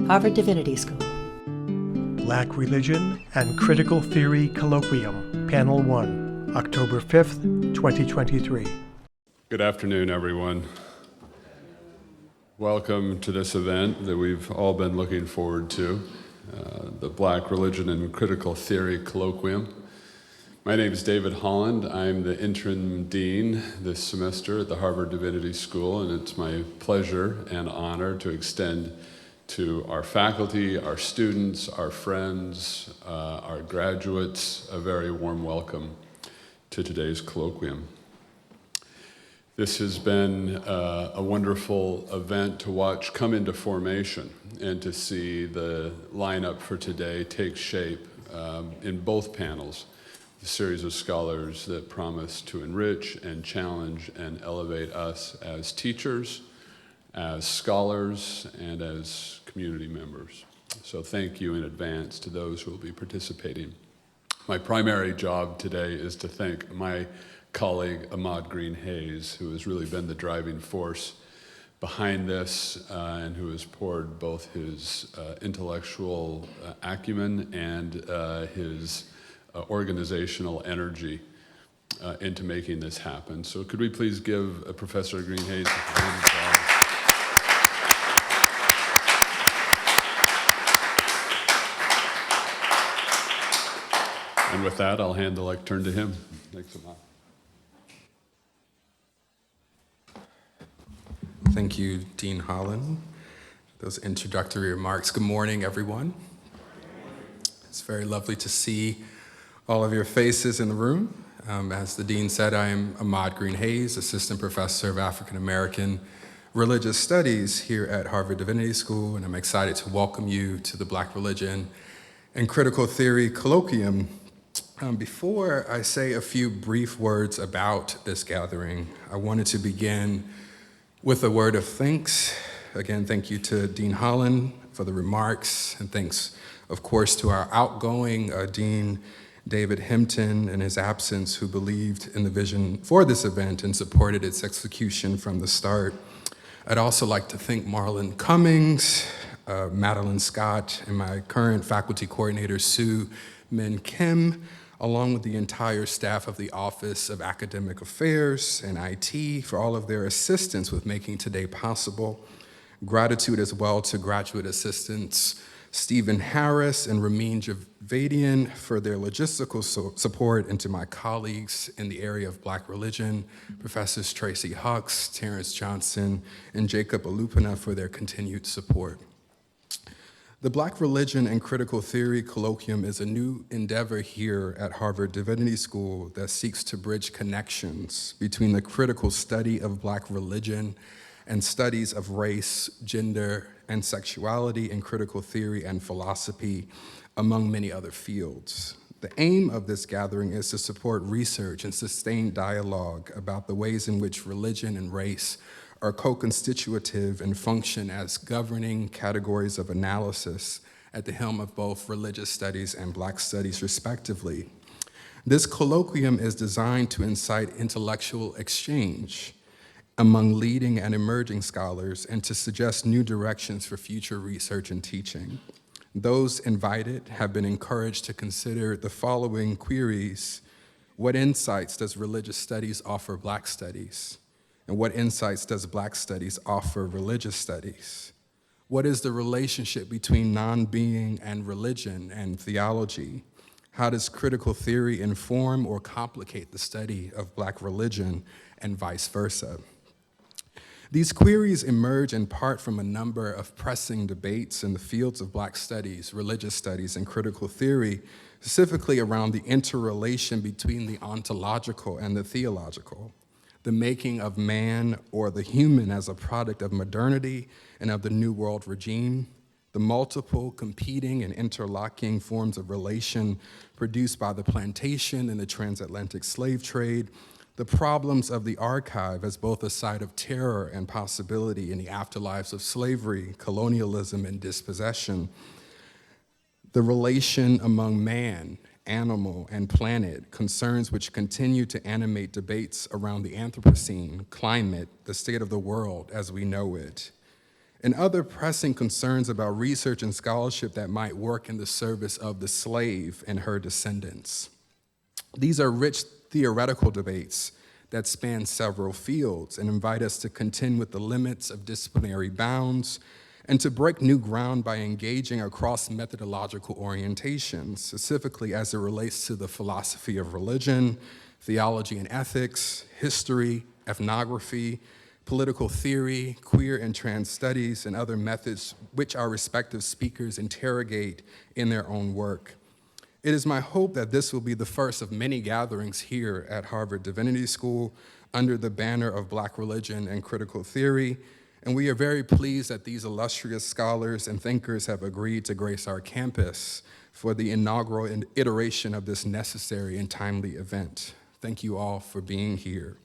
Harvard Divinity School. Black Religion and Critical Theory Colloquium, Panel 1, October 5th, 2023. Good afternoon, everyone. Welcome to this event that we've all been looking forward to, the Black Religion and Critical Theory Colloquium. My name is David Holland. I'm the interim dean this semester at the Harvard Divinity School, and it's my pleasure and honor to extend to our faculty, our students, our friends, our graduates, a very warm welcome to today's colloquium. This has been a wonderful event to watch come into formation and to see the lineup for today take shape in both panels, the series of scholars that promise to enrich and challenge and elevate us as teachers, as scholars, and as community members. So thank you in advance to those who will be participating. My primary job today is to thank my colleague Ahmad Greene-Hayes, who has really been the driving force behind this and who has poured both his intellectual acumen and his organizational energy into making this happen. So could we please give Professor Greene-Hayes a round of applause? And with that, I'll hand the lectern to him. Thanks a lot. Thank you, Dean Holland, for those introductory remarks. Good morning, everyone. It's very lovely to see all of your faces in the room. As the dean said, I am Ahmad Greene-Hayes, Assistant Professor of African American Religious Studies here at Harvard Divinity School, and I'm excited to welcome you to the Black Religion and Critical Theory Colloquium. Before I say a few brief words about this gathering, I wanted to begin with a word of thanks. Again, thank you to Dean Holland for the remarks, and thanks, of course, to our outgoing Dean David Hempton in his absence, who believed in the vision for this event and supported its execution from the start. I'd also like to thank Marlon Cummings, Madeline Scott, and my current faculty coordinator, Sue Min Kim, along with the entire staff of the Office of Academic Affairs and IT for all of their assistance with making today possible. Gratitude as well to graduate assistants Stephen Harris and Ramin Javadian for their logistical support, and to my colleagues in the area of Black religion, Professors Tracy Hucks, Terrence Johnson, and Jacob Alupina for their continued support. The Black Religion and Critical Theory Colloquium is a new endeavor here at Harvard Divinity School that seeks to bridge connections between the critical study of Black religion and studies of race, gender, and sexuality in critical theory and philosophy, among many other fields. The aim of this gathering is to support research and sustain dialogue about the ways in which religion and race are co-constitutive and function as governing categories of analysis at the helm of both religious studies and Black studies, respectively. This colloquium is designed to incite intellectual exchange among leading and emerging scholars and to suggest new directions for future research and teaching. Those invited have been encouraged to consider the following queries: what insights does religious studies offer Black studies? And what insights does Black studies offer religious studies? What is the relationship between non-being and religion and theology? How does critical theory inform or complicate the study of Black religion, and vice versa? These queries emerge in part from a number of pressing debates in the fields of Black studies, religious studies, and critical theory, specifically around the interrelation between the ontological and the theological, the making of man or the human as a product of modernity and of the New World regime, the multiple competing and interlocking forms of relation produced by the plantation and the transatlantic slave trade, the problems of the archive as both a site of terror and possibility in the afterlives of slavery, colonialism, and dispossession, the relation among man, animal, and planet, concerns which continue to animate debates around the Anthropocene, climate, the state of the world as we know it, and other pressing concerns about research and scholarship that might work in the service of the slave and her descendants. These are rich theoretical debates that span several fields and invite us to contend with the limits of disciplinary bounds and to break new ground by engaging across methodological orientations, specifically as it relates to the philosophy of religion, theology and ethics, history, ethnography, political theory, queer and trans studies, and other methods which our respective speakers interrogate in their own work. It is my hope that this will be the first of many gatherings here at Harvard Divinity School under the banner of Black religion and critical theory, and we are very pleased that these illustrious scholars and thinkers have agreed to grace our campus for the inaugural iteration of this necessary and timely event. Thank you all for being here.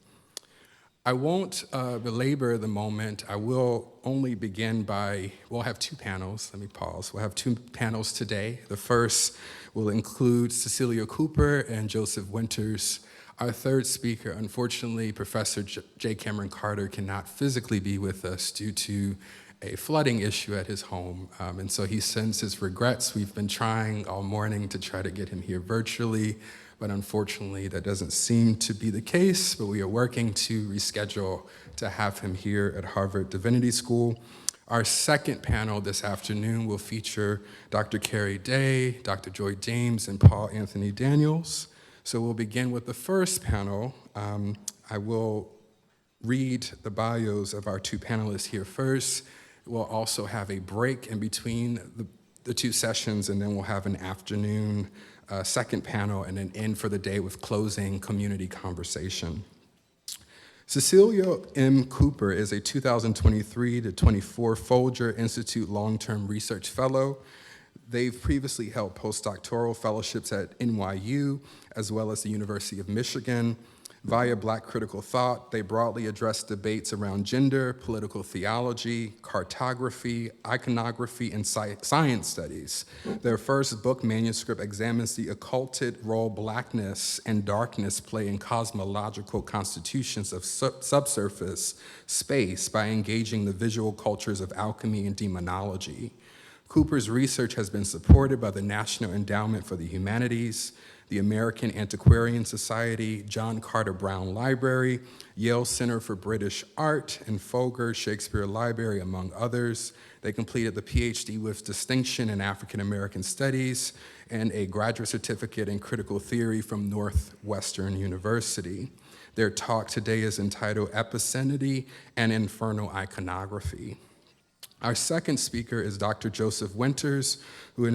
I won't belabor the moment. I will only begin by, we'll have two panels. Let me pause. We'll have two panels today. The first will include Cecilio Cooper and Joseph Winters. Our third speaker, unfortunately, Professor J. Kameron Carter, cannot physically be with us due to a flooding issue at his home. And so he sends his regrets. We've been trying all morning to try to get him here virtually, but unfortunately that doesn't seem to be the case, but we are working to reschedule to have him here at Harvard Divinity School. Our second panel this afternoon will feature Dr. Carrie Day, Dr. Joy James, and Paul Anthony Daniels. So we'll begin with the first panel. I will read the bios of our two panelists here first. We'll also have a break in between the two sessions, and then we'll have an afternoon second panel and an end for the day with closing community conversation. Cecilio M. Cooper is a 2023 to 24 Folger Institute Long-Term Research Fellow. They've previously held postdoctoral fellowships at NYU, as well as the University of Michigan. Via Black critical thought, they broadly address debates around gender, political theology, cartography, iconography, and science studies. Their first book manuscript examines the occulted role Blackness and darkness play in cosmological constitutions of subsurface space by engaging the visual cultures of alchemy and demonology. Cooper's research has been supported by the National Endowment for the Humanities, the American Antiquarian Society, John Carter Brown Library, Yale Center for British Art, and Folger Shakespeare Library, among others. They completed the PhD with distinction in African American Studies and a graduate certificate in critical theory from Northwestern University. Their talk today is entitled Epicenity and Infernal Iconography. Our second speaker is Dr. Joseph Winters, who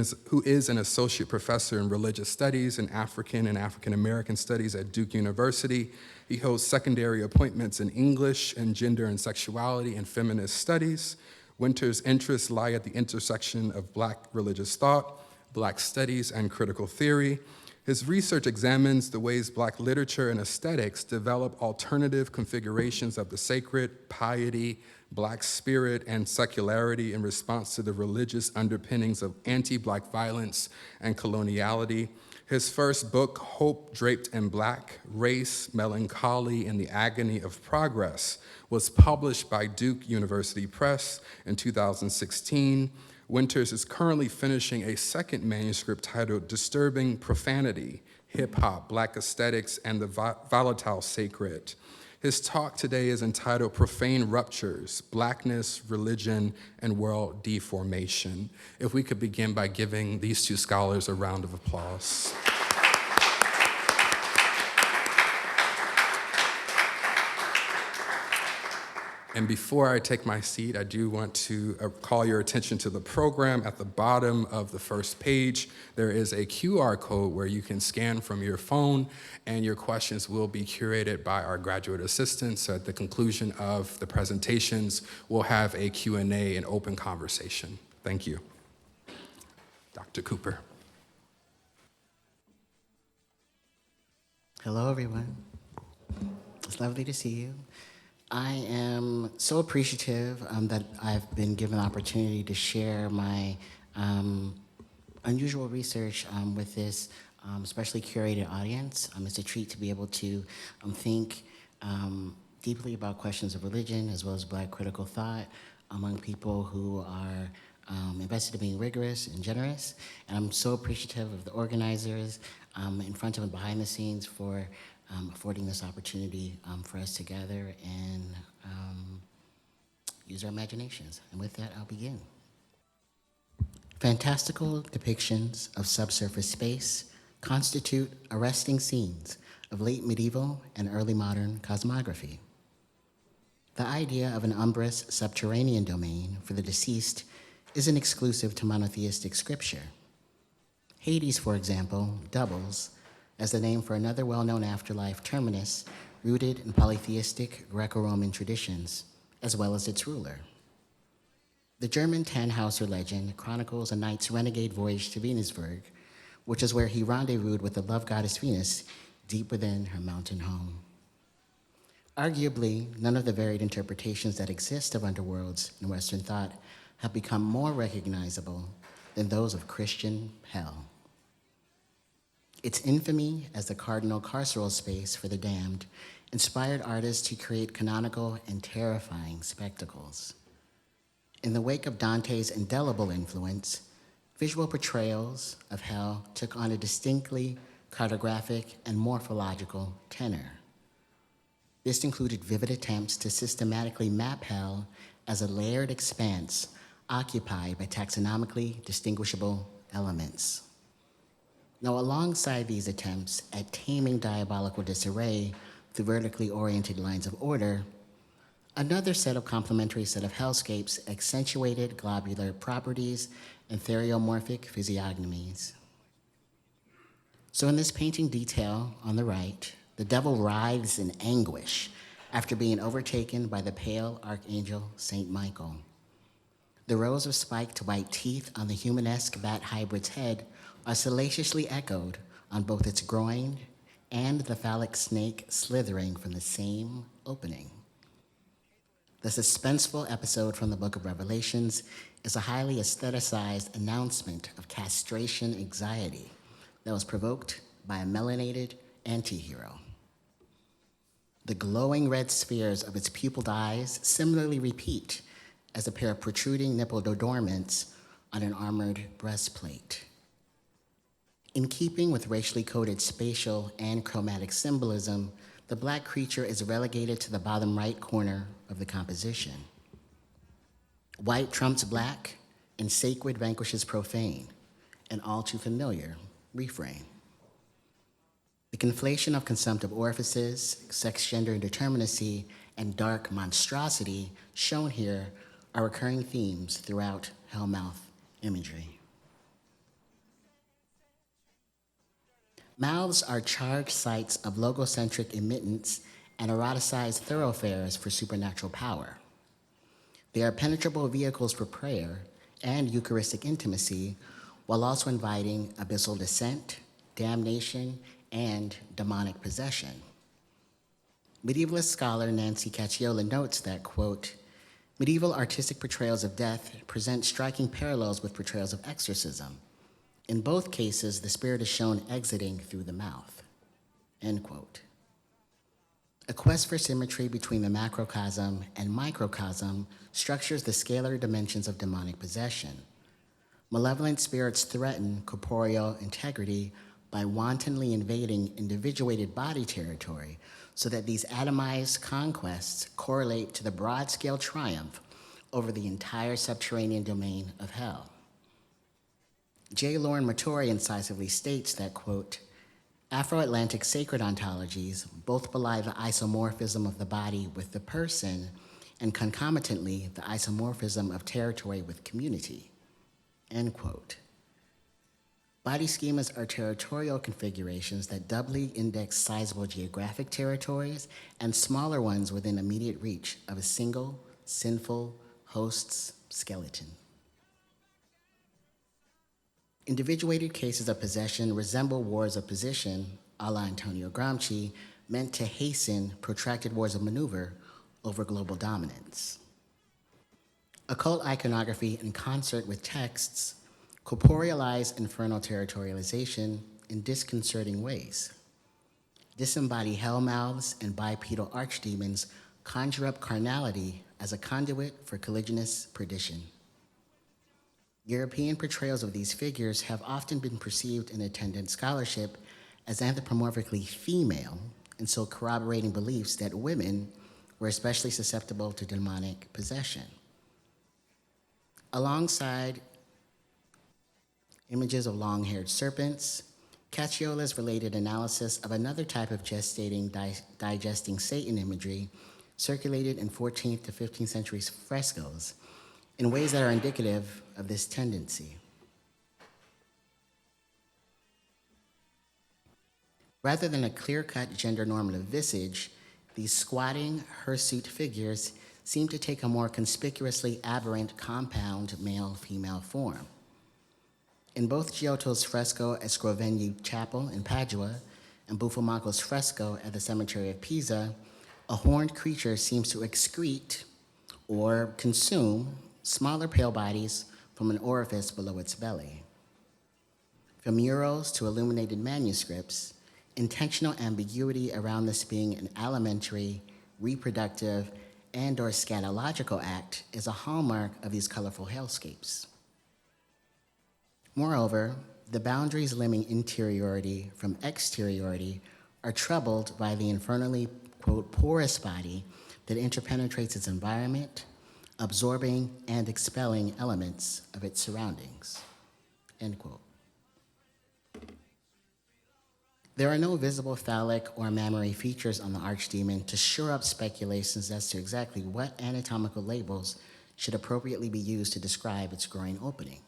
is an associate professor in religious studies and African American studies at Duke University. He holds secondary appointments in English and gender and sexuality and feminist studies. Winters' interests lie at the intersection of Black religious thought, Black studies, and critical theory. His research examines the ways Black literature and aesthetics develop alternative configurations of the sacred, piety, Black spirit, and secularity in response to the religious underpinnings of anti-Black violence and coloniality. His first book, Hope Draped in Black, Race, Melancholy, and the Agony of Progress, was published by Duke University Press in 2016. Winters is currently finishing a second manuscript titled Disturbing Profanity, Hip-Hop, Black Aesthetics, and the Volatile Sacred. His talk today is entitled Profane Ruptures, Blackness, Religion, and World Deformation. If we could begin by giving these two scholars a round of applause. And before I take my seat, I do want to call your attention to the program. At the bottom of the first page, there is a QR code where you can scan from your phone, and your questions will be curated by our graduate assistants. So at the conclusion of the presentations, we'll have a Q&A and open conversation. Thank you. Dr. Cooper. Hello, everyone. It's lovely to see you. I am so appreciative that I've been given the opportunity to share my unusual research with this specially curated audience. It's a treat to be able to think deeply about questions of religion as well as Black critical thought among people who are invested in being rigorous and generous. And I'm so appreciative of the organizers in front of and behind the scenes for affording this opportunity for us to gather and use our imaginations. And with that, I'll begin. Fantastical depictions of subsurface space constitute arresting scenes of late medieval and early modern cosmography. The idea of an umbrous subterranean domain for the deceased isn't exclusive to monotheistic scripture. Hades, for example, doubles as the name for another well-known afterlife terminus rooted in polytheistic Greco-Roman traditions, as well as its ruler. The German Tannhauser legend chronicles a knight's renegade voyage to Venusberg, which is where he rendezvoused with the love goddess Venus deep within her mountain home. Arguably, none of the varied interpretations that exist of underworlds in Western thought have become more recognizable than those of Christian hell. Its infamy as the cardinal carceral space for the damned inspired artists to create canonical and terrifying spectacles. In the wake of Dante's indelible influence, visual portrayals of hell took on a distinctly cartographic and morphological tenor. This included vivid attempts to systematically map hell as a layered expanse occupied by taxonomically distinguishable elements. Now, alongside these attempts at taming diabolical disarray through vertically oriented lines of order, another complementary set of hellscapes accentuated globular properties and theriomorphic physiognomies. So in this painting detail on the right, the devil writhes in anguish after being overtaken by the pale archangel Saint Michael. The rows of spiked white teeth on the humanesque bat hybrid's head are salaciously echoed on both its groin and the phallic snake slithering from the same opening. The suspenseful episode from the Book of Revelations is a highly aestheticized announcement of castration anxiety that was provoked by a melanated anti-hero. The glowing red spheres of its pupilled eyes similarly repeat as a pair of protruding nipple adornments on an armored breastplate. In keeping with racially coded spatial and chromatic symbolism, the black creature is relegated to the bottom right corner of the composition. White trumps black, and sacred vanquishes profane, an all too familiar refrain. The conflation of consumptive orifices, sex, gender, indeterminacy, and dark monstrosity shown here are recurring themes throughout Hellmouth imagery. Mouths are charged sites of logocentric emittance and eroticized thoroughfares for supernatural power. They are penetrable vehicles for prayer and Eucharistic intimacy, while also inviting abyssal descent, damnation, and demonic possession. Medievalist scholar Nancy Cacciola notes that, quote, medieval artistic portrayals of death present striking parallels with portrayals of exorcism. In both cases, the spirit is shown exiting through the mouth, end quote. A quest for symmetry between the macrocosm and microcosm structures the scalar dimensions of demonic possession. Malevolent spirits threaten corporeal integrity by wantonly invading individuated body territory so that these atomized conquests correlate to the broad-scale triumph over the entire subterranean domain of hell. J. Lauren Mattori incisively states that, quote, Afro-Atlantic sacred ontologies both belie the isomorphism of the body with the person and concomitantly the isomorphism of territory with community, end quote. Body schemas are territorial configurations that doubly index sizable geographic territories and smaller ones within immediate reach of a single, sinful host's skeleton. Individuated cases of possession resemble wars of position, a la Antonio Gramsci, meant to hasten protracted wars of maneuver over global dominance. Occult iconography in concert with texts corporealize infernal territorialization in disconcerting ways. Disembodied hellmouths and bipedal archdemons conjure up carnality as a conduit for colliginous perdition. European portrayals of these figures have often been perceived in attendant scholarship as anthropomorphically female, and so corroborating beliefs that women were especially susceptible to demonic possession. Alongside images of long-haired serpents, Cacciola's related analysis of another type of gestating, digesting Satan imagery circulated in 14th to 15th century frescoes in ways that are indicative of this tendency. Rather than a clear-cut gender-normative visage, these squatting, hirsute figures seem to take a more conspicuously aberrant compound male-female form. In both Giotto's fresco at Scrovegni Chapel in Padua and Buffalmacco's fresco at the Cemetery of Pisa, a horned creature seems to excrete or consume smaller pale bodies from an orifice below its belly. From murals to illuminated manuscripts, intentional ambiguity around this being an alimentary, reproductive, and/or scatological act is a hallmark of these colorful hellscapes. Moreover, the boundaries limiting interiority from exteriority are troubled by the infernally, quote, porous body that interpenetrates its environment, absorbing and expelling elements of its surroundings, end quote. There are no visible phallic or mammary features on the archdemon to shore up speculations as to exactly what anatomical labels should appropriately be used to describe its groin opening.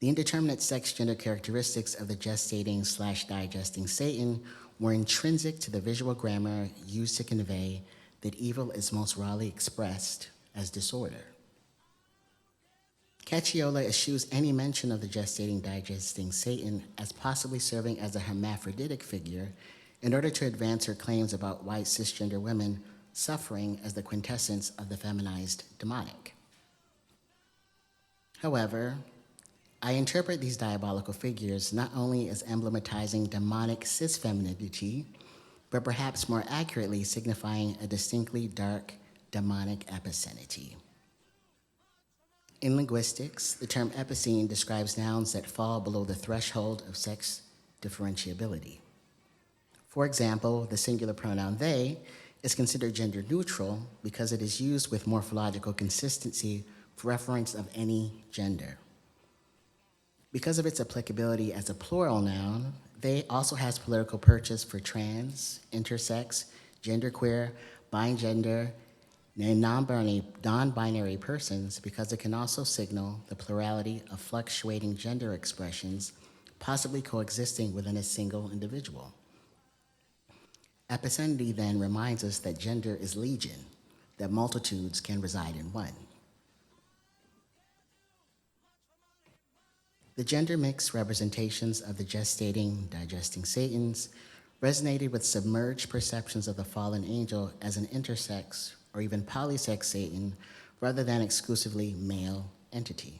The indeterminate sex-gender characteristics of the gestating/digesting Satan were intrinsic to the visual grammar used to convey that evil is most rawly expressed as disorder. Cacciola eschews any mention of the gestating/digesting Satan as possibly serving as a hermaphroditic figure in order to advance her claims about white cisgender women suffering as the quintessence of the feminized demonic. However, I interpret these diabolical figures not only as emblematizing demonic cis-femininity, but perhaps more accurately signifying a distinctly dark demonic epicenity. In linguistics, the term epicene describes nouns that fall below the threshold of sex differentiability. For example, the singular pronoun they is considered gender neutral because it is used with morphological consistency for reference of any gender. Because of its applicability as a plural noun, they also has political purchase for trans, intersex, genderqueer, bigender, and non-binary persons because it can also signal the plurality of fluctuating gender expressions possibly coexisting within a single individual. Epicenity then reminds us that gender is legion, that multitudes can reside in one. The gender mix representations of the gestating, digesting Satans resonated with submerged perceptions of the fallen angel as an intersex or even polysex Satan rather than exclusively male entity.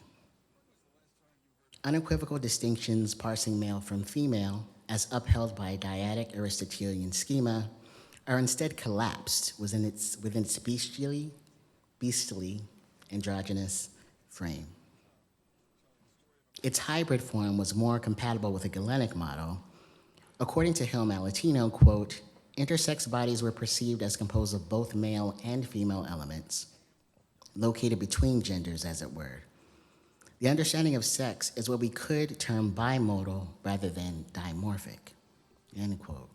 Unequivocal distinctions parsing male from female, as upheld by dyadic Aristotelian schema, are instead collapsed within its beastly, androgynous frame. Its hybrid form was more compatible with a Galenic model. According to Helm Alatino, quote, intersex bodies were perceived as composed of both male and female elements, located between genders, as it were. The understanding of sex is what we could term bimodal rather than dimorphic, end quote.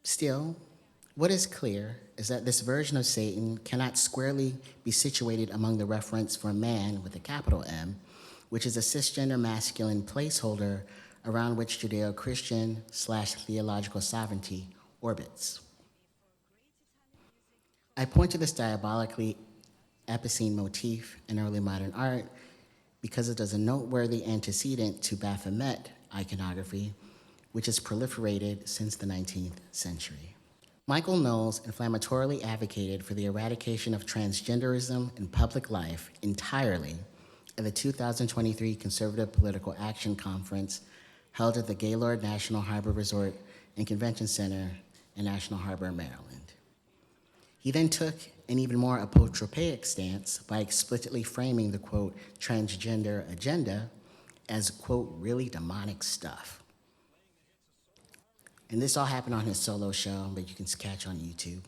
Still, what is clear is that this version of Satan cannot squarely be situated among the reference for man with a capital M, which is a cisgender masculine placeholder around which Judeo-Christian/theological sovereignty orbits. I point to this diabolically epicene motif in early modern art because it is a noteworthy antecedent to Baphomet iconography, which has proliferated since the 19th century. Michael Knowles inflammatorily advocated for the eradication of transgenderism in public life entirely at the 2023 Conservative Political Action Conference held at the Gaylord National Harbor Resort and Convention Center in National Harbor, Maryland. He then took an even more apotropaic stance by explicitly framing the, quote, transgender agenda as, quote, really demonic stuff. And this all happened on his solo show that you can catch on YouTube.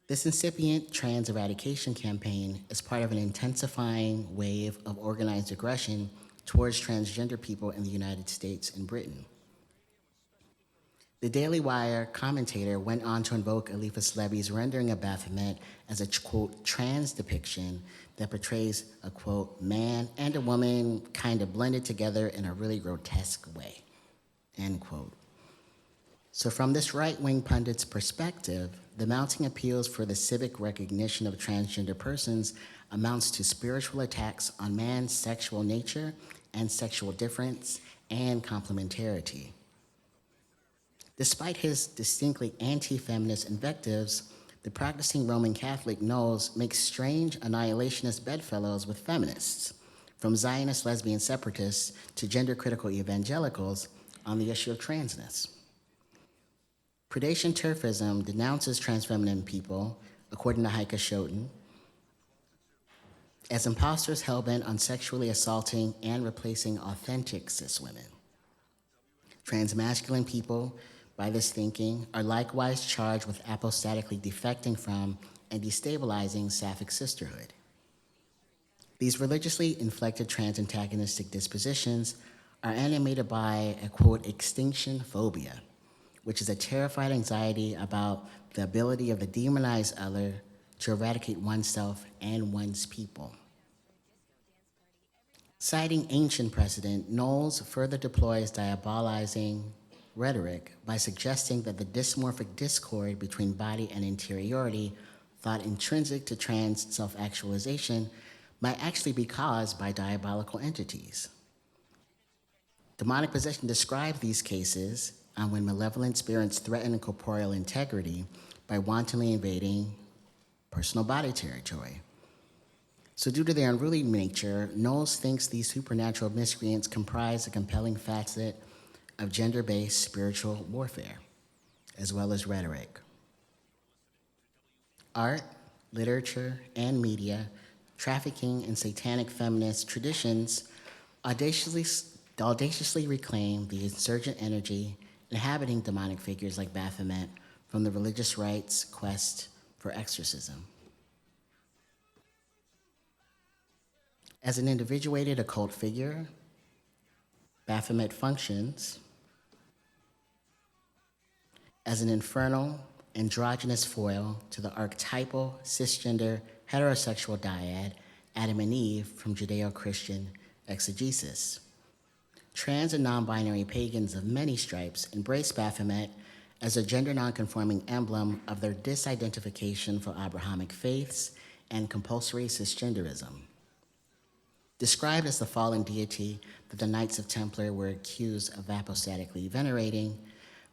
This incipient trans eradication campaign is part of an intensifying wave of organized aggression towards transgender people in the United States and Britain. The Daily Wire commentator went on to invoke Eliphas Levy's rendering of Baphomet as a, quote, trans depiction that portrays a, quote, man and a woman kind of blended together in a really grotesque way, end quote. So from this right-wing pundit's perspective, the mounting appeals for the civic recognition of transgender persons amounts to spiritual attacks on man's sexual nature and sexual difference and complementarity. Despite his distinctly anti-feminist invectives, the practicing Roman Catholic Knowles makes strange annihilationist bedfellows with feminists, from Zionist lesbian separatists to gender-critical evangelicals on the issue of transness. Predation turfism denounces transfeminine people, according to Heike Schouten, as imposters hell-bent on sexually assaulting and replacing authentic cis women. Transmasculine people, by this thinking, are likewise charged with apostatically defecting from and destabilizing sapphic sisterhood. These religiously inflected trans antagonistic dispositions are animated by a, quote, extinction phobia, which is a terrified anxiety about the ability of the demonized other to eradicate oneself and one's people. Citing ancient precedent, Knowles further deploys diabolizing rhetoric by suggesting that the dysmorphic discord between body and interiority, thought intrinsic to trans self-actualization, might actually be caused by diabolical entities. Demonic possession describes these cases when malevolent spirits threaten corporeal integrity by wantonly invading personal body territory. So due to their unruly nature, Knowles thinks these supernatural miscreants comprise a compelling facet of gender-based spiritual warfare, as well as rhetoric. Art, literature, and media trafficking in satanic feminist traditions audaciously reclaim the insurgent energy inhabiting demonic figures like Baphomet from the religious right's quest for exorcism. As an individuated occult figure, Baphomet functions as an infernal, androgynous foil to the archetypal, cisgender, heterosexual dyad, Adam and Eve, from Judeo-Christian exegesis. Trans and non-binary pagans of many stripes embrace Baphomet as a gender non-conforming emblem of their disidentification from Abrahamic faiths and compulsory cisgenderism. Described as the fallen deity that the Knights of Templar were accused of apostatically venerating,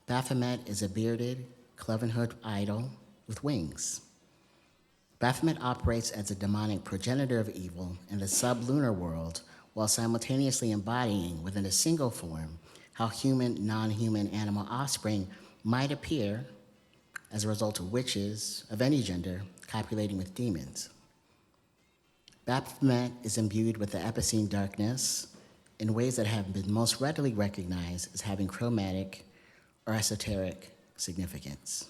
Baphomet is a bearded, cloven-hooded idol with wings. Baphomet operates as a demonic progenitor of evil in the sublunar world, while simultaneously embodying within a single form how human, non-human animal offspring might appear as a result of witches of any gender copulating with demons. Baphomet is imbued with the Epicene darkness in ways that have been most readily recognized as having chromatic or esoteric significance.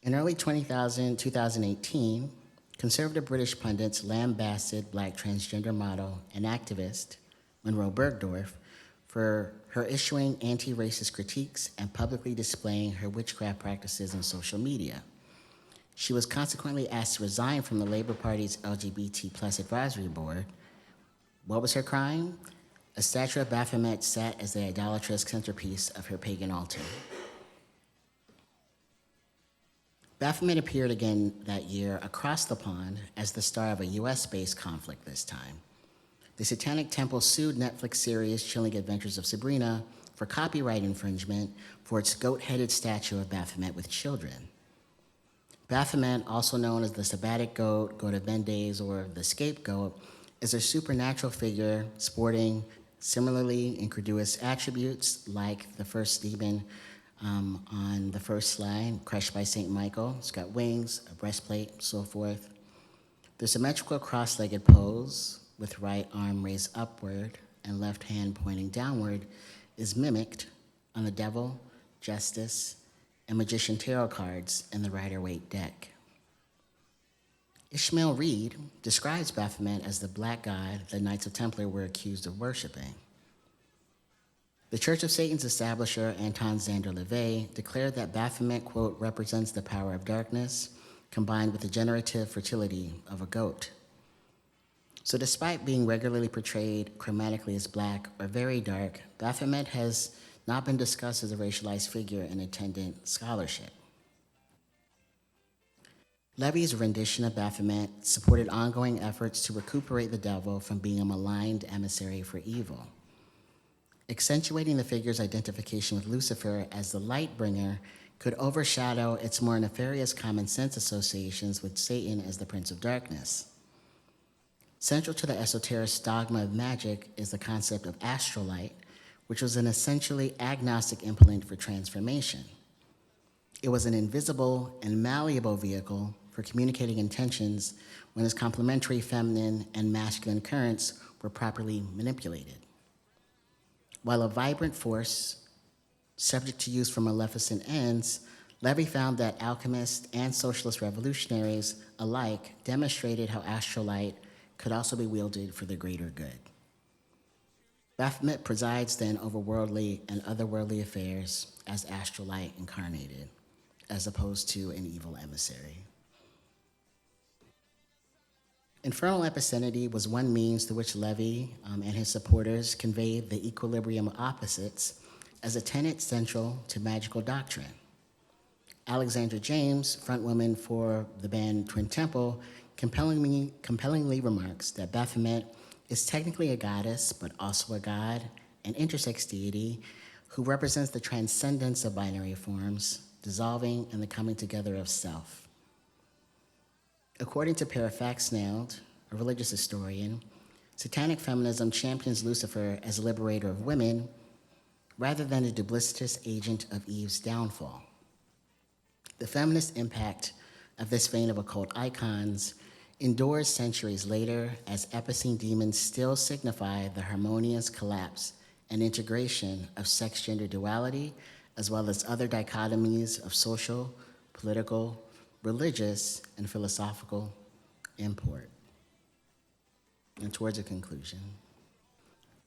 In early 2018, conservative British pundits lambasted Black transgender model and activist Monroe Bergdorf for her issuing anti-racist critiques and publicly displaying her witchcraft practices on social media. She was consequently asked to resign from the Labour Party's LGBT+ advisory board. What was her crime? A statue of Baphomet sat as the idolatrous centerpiece of her pagan altar. Baphomet appeared again that year across the pond as the star of a US-based conflict this time. The Satanic Temple sued Netflix series Chilling Adventures of Sabrina for copyright infringement for its goat-headed statue of Baphomet with children. Baphomet, also known as the Sabbatic Goat, Goat of Mendes, or the Scapegoat, is a supernatural figure sporting similarly incongruous attributes like the first demon On the first slide, crushed by St. Michael. It's got wings, a breastplate, so forth. The symmetrical cross-legged pose with right arm raised upward and left hand pointing downward is mimicked on the Devil, Justice, and Magician tarot cards in the Rider-Waite deck. Ishmael Reed describes Baphomet as the black god the Knights of Templar were accused of worshiping. The Church of Satan's establisher, Anton Zander LaVey, declared that Baphomet, quote, represents the power of darkness combined with the generative fertility of a goat. So despite being regularly portrayed chromatically as black or very dark, Baphomet has not been discussed as a racialized figure in attendant scholarship. Levy's rendition of Baphomet supported ongoing efforts to recuperate the devil from being a maligned emissary for evil. Accentuating the figure's identification with Lucifer as the light bringer could overshadow its more nefarious common sense associations with Satan as the Prince of Darkness. Central to the esoterist dogma of magic is the concept of astrolight, which was an essentially agnostic implement for transformation. It was an invisible and malleable vehicle for communicating intentions when its complementary feminine and masculine currents were properly manipulated. While a vibrant force subject to use for maleficent ends, Levy found that alchemists and socialist revolutionaries alike demonstrated how astrolight could also be wielded for the greater good. Baphomet presides then over worldly and otherworldly affairs as astrolight incarnated, as opposed to an evil emissary. Infernal epicentity was one means through which Levy and his supporters conveyed the equilibrium of opposites as a tenet central to magical doctrine. Alexandra James, frontwoman for the band Twin Temple, compellingly remarks that Baphomet is technically a goddess, but also a god, an intersex deity who represents the transcendence of binary forms, dissolving in the coming together of self. According to Parafax-Nailed, a religious historian, satanic feminism champions Lucifer as a liberator of women rather than a duplicitous agent of Eve's downfall. The feminist impact of this vein of occult icons endures centuries later as Epicene demons still signify the harmonious collapse and integration of sex-gender duality, as well as other dichotomies of social, political, religious, and philosophical import. And towards a conclusion,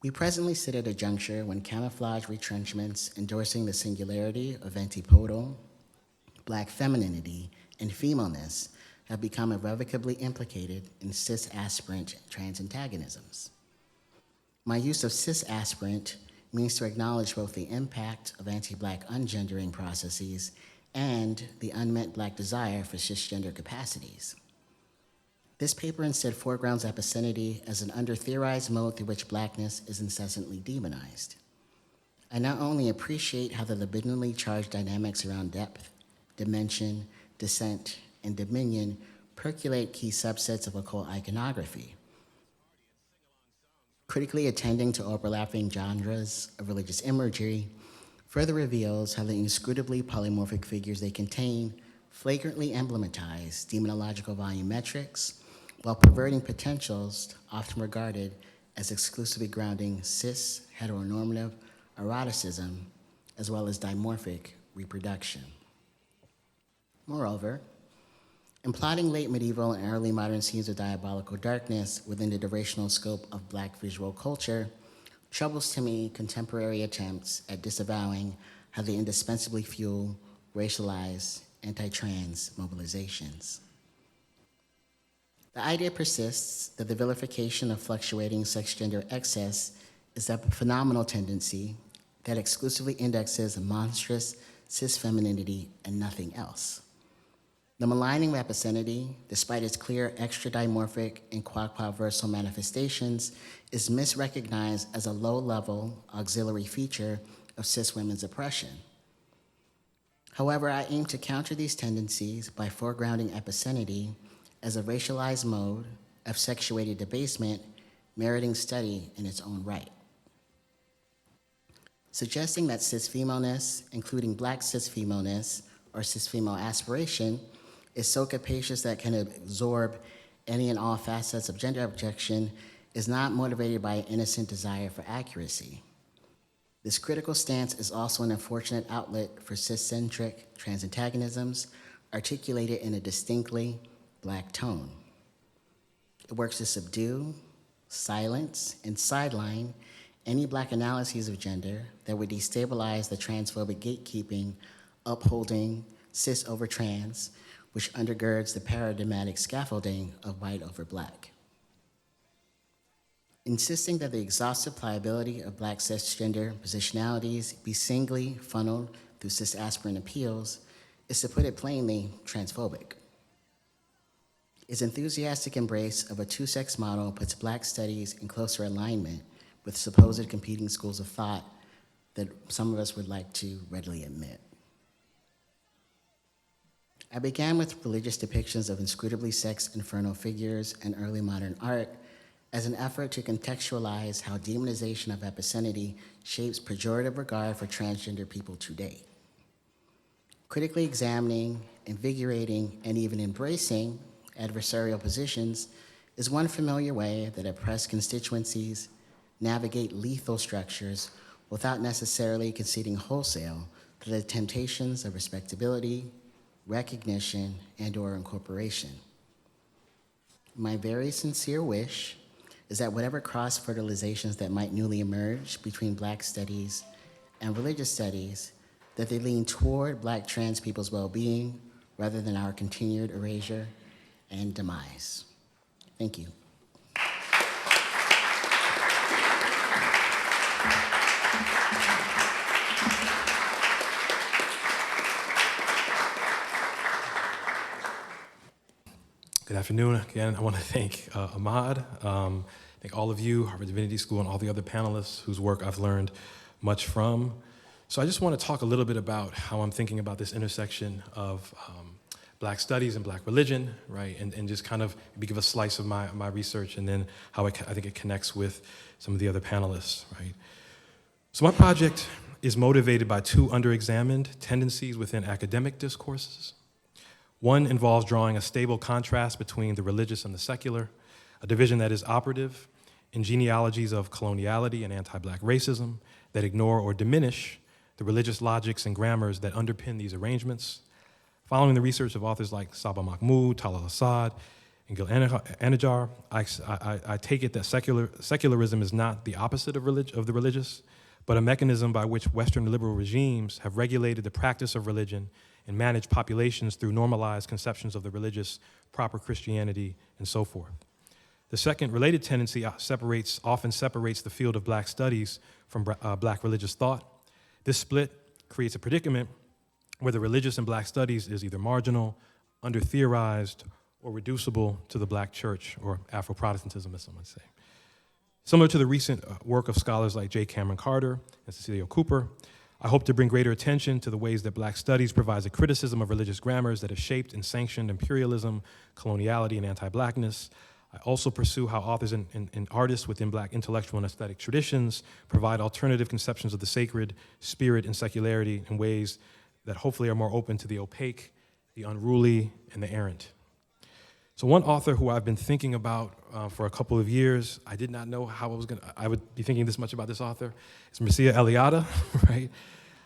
we presently sit at a juncture when camouflage retrenchments endorsing the singularity of antipodal, black femininity, and femaleness have become irrevocably implicated in cis-aspirant trans antagonisms. My use of cis-aspirant means to acknowledge both the impact of anti-black ungendering processes and the unmet black desire for cisgender capacities. This paper instead foregrounds epicentity as an under-theorized mode through which blackness is incessantly demonized. I not only appreciate how the libidinally charged dynamics around depth, dimension, descent, and dominion percolate key subsets of occult iconography. Critically attending to overlapping genres of religious imagery further reveals how the inscrutably polymorphic figures they contain flagrantly emblematize demonological volumetrics while perverting potentials often regarded as exclusively grounding cis heteronormative eroticism as well as dimorphic reproduction. Moreover, in plotting late medieval and early modern scenes of diabolical darkness within the durational scope of Black visual culture, troubles to me contemporary attempts at disavowing how they indispensably fuel racialized anti-trans mobilizations. The idea persists that the vilification of fluctuating sex-gender excess is a phenomenal tendency that exclusively indexes monstrous cis-femininity and nothing else. The maligning of epicentity, despite its clear extra-dimorphic and quag-versal manifestations, is misrecognized as a low-level auxiliary feature of cis women's oppression. However, I aim to counter these tendencies by foregrounding epicentity as a racialized mode of sexuated debasement meriting study in its own right. suggesting that cis-femaleness, including Black cis-femaleness or cis-female aspiration, is so capacious that it can absorb any and all facets of gender objection is not motivated by an innocent desire for accuracy. This critical stance is also an unfortunate outlet for ciscentric trans antagonisms articulated in a distinctly Black tone. It works to subdue, silence, and sideline any Black analyses of gender that would destabilize the transphobic gatekeeping upholding cis over trans, which undergirds the paradigmatic scaffolding of white over Black. Insisting that the exhaustive pliability of Black cisgender positionalities be singly funneled through cis-aspirant appeals is, to put it plainly, transphobic. Its enthusiastic embrace of a two-sex model puts Black studies in closer alignment with supposed competing schools of thought that some of us would like to readily admit. I began with religious depictions of inscrutably sex-infernal figures in early modern art as an effort to contextualize how demonization of obscenity shapes pejorative regard for transgender people today. Critically examining, invigorating, and even embracing adversarial positions is one familiar way that oppressed constituencies navigate lethal structures without necessarily conceding wholesale to the temptations of respectability, recognition, and/or incorporation. My very sincere wish is that whatever cross-fertilizations that might newly emerge between Black studies and religious studies, that they lean toward Black trans people's well-being rather than our continued erasure and demise. Thank you. Good afternoon. Again, I want to thank Ahmad, thank all of you, Harvard Divinity School, and all the other panelists whose work I've learned much from. So I just want to talk a little bit about how I'm thinking about this intersection of Black studies and Black religion, right? And just kind of give a slice of my research, and then how I think it connects with some of the other panelists, right? So my project is motivated by two underexamined tendencies within academic discourses. One involves drawing a stable contrast between the religious and the secular, a division that is operative in genealogies of coloniality and anti-Black racism that ignore or diminish the religious logics and grammars that underpin these arrangements. Following the research of authors like Saba Mahmood, Talal Asad, and Gil Anajar, I take it that secularism is not the opposite of the religious, but a mechanism by which Western liberal regimes have regulated the practice of religion and manage populations through normalized conceptions of the religious, proper Christianity, and so forth. The second related tendency often separates the field of Black studies from Black religious thought. This split creates a predicament where the religious and Black studies is either marginal, under-theorized, or reducible to the Black church, or Afro-Protestantism, as some would say. Similar to the recent work of scholars like J. Cameron Carter and Cecilio Cooper, I hope to bring greater attention to the ways that Black studies provides a criticism of religious grammars that have shaped and sanctioned imperialism, coloniality, and anti-Blackness. I also pursue how authors and artists within Black intellectual and aesthetic traditions provide alternative conceptions of the sacred, spirit, and secularity in ways that hopefully are more open to the opaque, the unruly, and the errant. So one author who I've been thinking about for a couple of years, I did not know how I would be thinking this much about this author, is Mircea Eliade, right?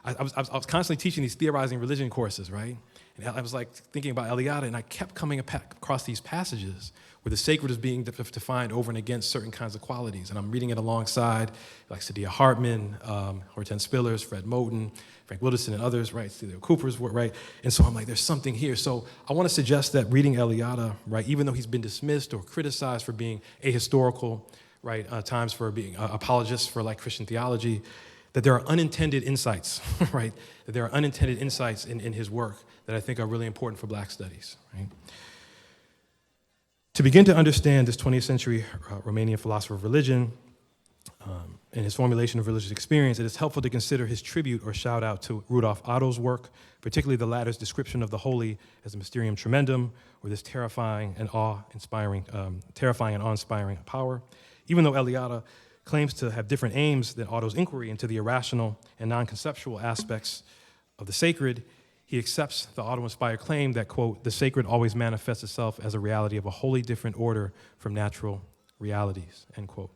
I was constantly teaching these theorizing religion courses, right? And I was like thinking about Eliade, and I kept coming across these passages where the sacred is being defined over and against certain kinds of qualities. And I'm reading it alongside like Sadia Hartman, Hortense Spillers, Fred Moten, Frank Wilderson, and others, right? Cecilio Cooper's work, right? And so I'm like, there's something here. So I want to suggest that reading Eliade, right, even though he's been dismissed or criticized for being ahistorical, right, times for being apologists for like Christian theology, that there are unintended insights, right? That there are unintended insights in his work that I think are really important for Black studies, right? To begin to understand this 20th century Romanian philosopher of religion and his formulation of religious experience, it is helpful to consider his tribute or shout out to Rudolf Otto's work, particularly the latter's description of the holy as a mysterium tremendum, or this terrifying and awe-inspiring power. Even though Eliade claims to have different aims than Otto's inquiry into the irrational and non-conceptual aspects of the sacred, he accepts the Otto-inspired claim that, quote, the sacred always manifests itself as a reality of a wholly different order from natural realities, end quote.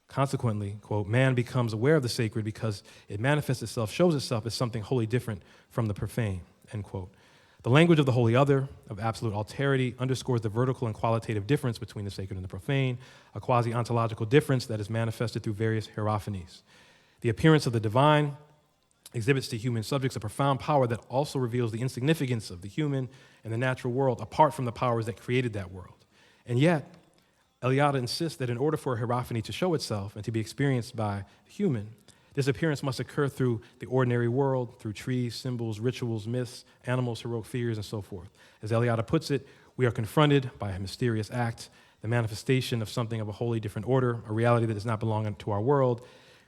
Consequently, quote, man becomes aware of the sacred because it manifests itself, shows itself as something wholly different from the profane, end quote. The language of the holy other, of absolute alterity, underscores the vertical and qualitative difference between the sacred and the profane, a quasi-ontological difference that is manifested through various hierophanies. The appearance of the divine exhibits to human subjects a profound power that also reveals the insignificance of the human and the natural world apart from the powers that created that world. And yet, Eliade insists that in order for a hierophany to show itself and to be experienced by the human, this appearance must occur through the ordinary world, through trees, symbols, rituals, myths, animals, heroic figures, and so forth. As Eliade puts it, we are confronted by a mysterious act, the manifestation of something of a wholly different order, a reality that does not belong to our world,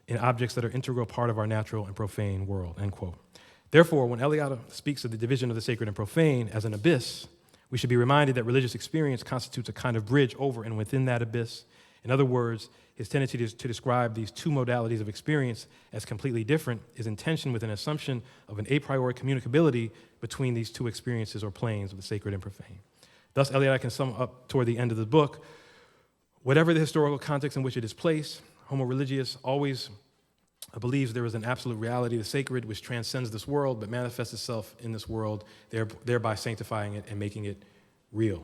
in objects that are integral part of our natural and profane world, end quote. Therefore, when Eliade speaks of the division of the sacred and profane as an abyss, we should be reminded that religious experience constitutes a kind of bridge over and within that abyss. In other words, his tendency to describe these two modalities of experience as completely different is in tension with an assumption of an a priori communicability between these two experiences or planes of the sacred and profane. Thus, Eliade can sum up toward the end of the book, whatever the historical context in which it is placed, Homo religius always believes there is an absolute reality, the sacred, which transcends this world but manifests itself in this world, thereby sanctifying it and making it real.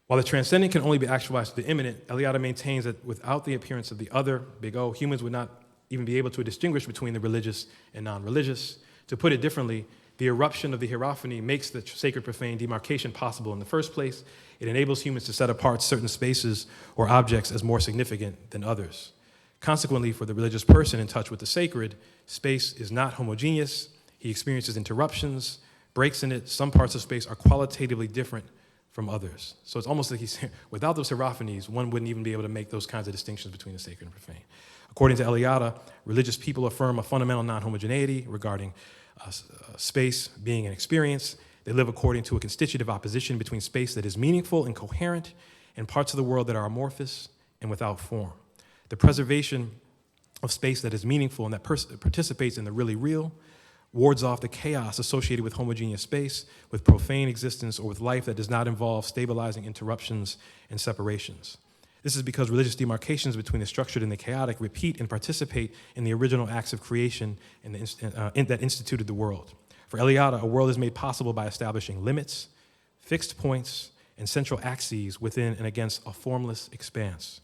While the transcendent can only be actualized to the immanent, Eliade maintains that without the appearance of the other, big O, humans would not even be able to distinguish between the religious and non-religious. To put it differently, the eruption of the hierophany makes the sacred-profane demarcation possible in the first place. It enables humans to set apart certain spaces or objects as more significant than others. Consequently, for the religious person in touch with the sacred, space is not homogeneous. He experiences interruptions, breaks in it. Some parts of space are qualitatively different from others. So it's almost like he's saying, without those hierophanies, one wouldn't even be able to make those kinds of distinctions between the sacred and profane. According to Eliade, religious people affirm a fundamental non-homogeneity regarding space being an experience. They live according to a constitutive opposition between space that is meaningful and coherent and parts of the world that are amorphous and without form. The preservation of space that is meaningful and that participates in the really real wards off the chaos associated with homogeneous space, with profane existence, or with life that does not involve stabilizing interruptions and separations. This is because religious demarcations between the structured and the chaotic repeat and participate in the original acts of creation and that instituted the world. For Eliade, a world is made possible by establishing limits, fixed points, and central axes within and against a formless expanse.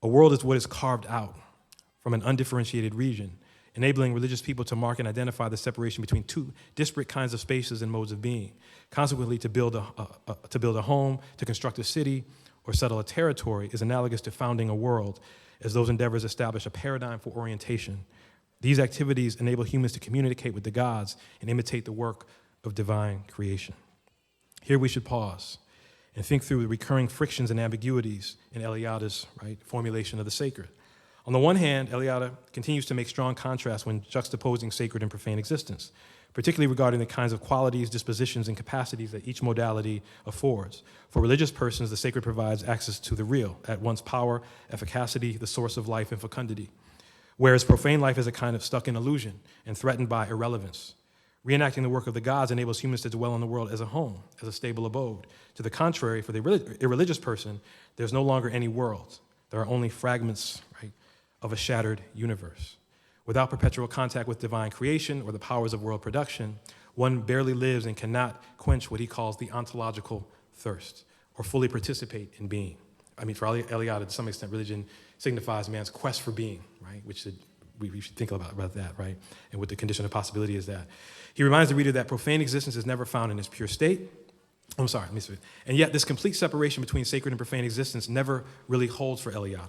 A world is what is carved out from an undifferentiated region, enabling religious people to mark and identify the separation between two disparate kinds of spaces and modes of being. Consequently, to build a home, to construct a city, or settle a territory is analogous to founding a world, as those endeavors establish a paradigm for orientation. These activities enable humans to communicate with the gods and imitate the work of divine creation. Here we should pause and think through the recurring frictions and ambiguities in Eliade's formulation of the sacred. On the one hand, Eliade continues to make strong contrasts when juxtaposing sacred and profane existence, particularly regarding the kinds of qualities, dispositions, and capacities that each modality affords. For religious persons, the sacred provides access to the real, at once power, efficacity, the source of life, and fecundity, whereas profane life is a kind of stuck-in illusion and threatened by irrelevance. Reenacting the work of the gods enables humans to dwell in the world as a home, as a stable abode. To the contrary, for the irreligious person, there's no longer any world. There are only fragments, of a shattered universe. Without perpetual contact with divine creation or the powers of world production, one barely lives and cannot quench what he calls the ontological thirst or fully participate in being. For Eliade, to some extent, religion signifies man's quest for being, which we should think about that, and what the condition of possibility is that. He reminds the reader that profane existence is never found in its pure state. And yet this complete separation between sacred and profane existence never really holds for Eliade.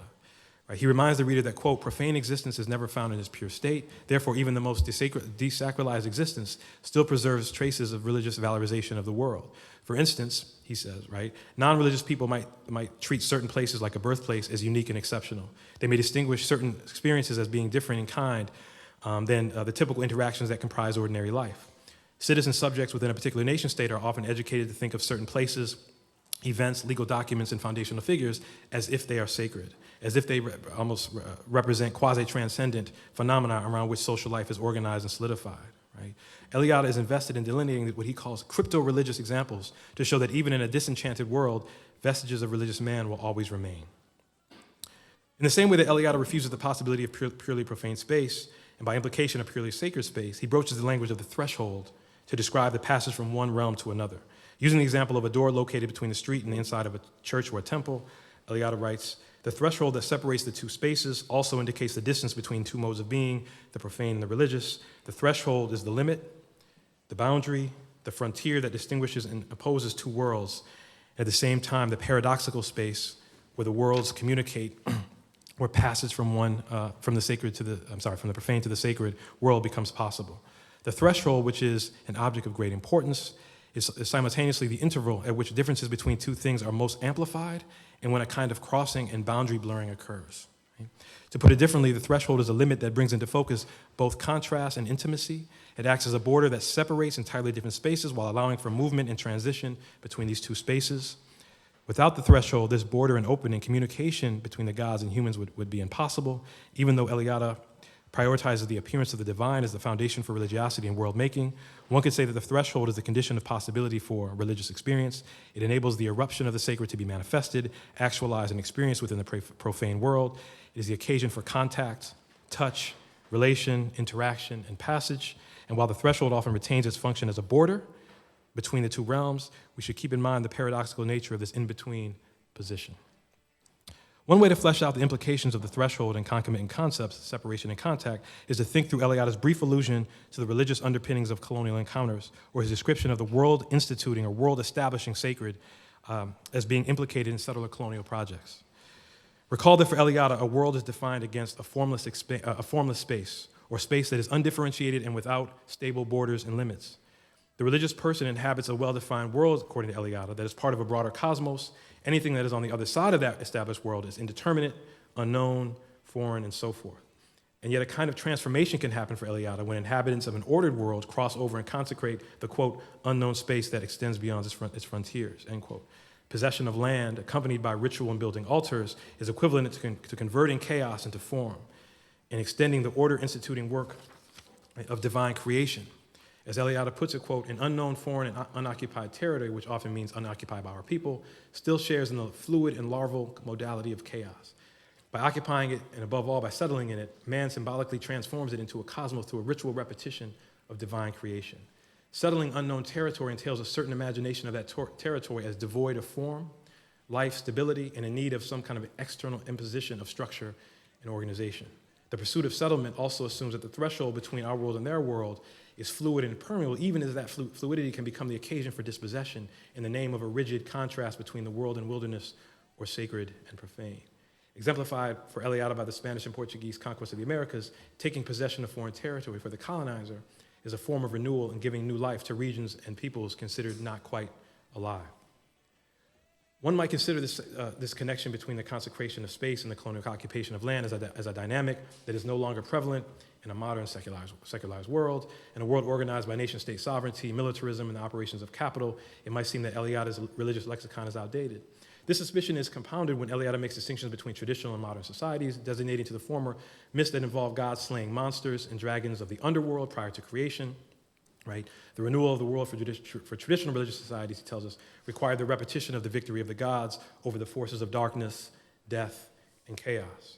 He reminds the reader that, quote, profane existence is never found in its pure state. Therefore, even the most desacralized existence still preserves traces of religious valorization of the world. For instance, he says, non-religious people might treat certain places like a birthplace as unique and exceptional. They may distinguish certain experiences as being different in kind than the typical interactions that comprise ordinary life. Citizen subjects within a particular nation state are often educated to think of certain places events, legal documents, and foundational figures as if they are sacred, as if they almost represent quasi-transcendent phenomena around which social life is organized and solidified. Right? Eliade is invested in delineating what he calls crypto-religious examples to show that even in a disenchanted world, vestiges of religious man will always remain. In the same way that Eliade refuses the possibility of purely profane space, and by implication a purely sacred space, he broaches the language of the threshold to describe the passage from one realm to another. Using the example of a door located between the street and the inside of a church or a temple, Eliade writes, "The threshold that separates the two spaces also indicates the distance between two modes of being, the profane and the religious. The threshold is the limit, the boundary, the frontier that distinguishes and opposes two worlds. At the same time, the paradoxical space where the worlds communicate, where passage from the profane to the sacred world becomes possible. The threshold, which is an object of great importance, is simultaneously the interval at which differences between two things are most amplified and when a kind of crossing and boundary blurring occurs." Right? To put it differently, the threshold is a limit that brings into focus both contrast and intimacy. It acts as a border that separates entirely different spaces while allowing for movement and transition between these two spaces. Without the threshold, this border and opening communication between the gods and humans would be impossible, even though Eliade prioritizes the appearance of the divine as the foundation for religiosity and world-making. One could say that the threshold is the condition of possibility for religious experience. It enables the eruption of the sacred to be manifested, actualized, and experienced within the profane world. It is the occasion for contact, touch, relation, interaction, and passage. And while the threshold often retains its function as a border between the two realms, we should keep in mind the paradoxical nature of this in-between position. One way to flesh out the implications of the threshold and concomitant concepts, separation and contact, is to think through Eliade's brief allusion to the religious underpinnings of colonial encounters, or his description of the world instituting or world establishing sacred as being implicated in settler colonial projects. Recall that for Eliade, a world is defined against a formless space, or space that is undifferentiated and without stable borders and limits. The religious person inhabits a well-defined world, according to Eliade, that is part of a broader cosmos. Anything that is on the other side of that established world is indeterminate, unknown, foreign, and so forth. And yet a kind of transformation can happen for Eliade when inhabitants of an ordered world cross over and consecrate the, quote, unknown space that extends beyond its frontiers, end quote. Possession of land, accompanied by ritual and building altars, is equivalent to converting chaos into form and extending the order-instituting work of divine creation. As Eliade puts it, quote, "An unknown, foreign, and unoccupied territory, which often means unoccupied by our people, still shares in the fluid and larval modality of chaos. By occupying it, and above all, by settling in it, man symbolically transforms it into a cosmos through a ritual repetition of divine creation. Settling unknown territory entails a certain imagination of that territory as devoid of form, life, stability, and in need of some kind of external imposition of structure and organization. The pursuit of settlement also assumes that the threshold between our world and their world is fluid and permeable, even as that fluidity can become the occasion for dispossession in the name of a rigid contrast between the world and wilderness, or sacred and profane." Exemplified for Eliade by the Spanish and Portuguese conquest of the Americas, taking possession of foreign territory for the colonizer is a form of renewal and giving new life to regions and peoples considered not quite alive. One might consider this connection between the consecration of space and the colonial occupation of land as a dynamic that is no longer prevalent in a modern secularized world. In a world organized by nation-state sovereignty, militarism, and the operations of capital, it might seem that Eliade's religious lexicon is outdated. This suspicion is compounded when Eliade makes distinctions between traditional and modern societies, designating to the former myths that involve gods slaying monsters and dragons of the underworld prior to creation. Right? The renewal of the world for traditional religious societies, he tells us, required the repetition of the victory of the gods over the forces of darkness, death, and chaos.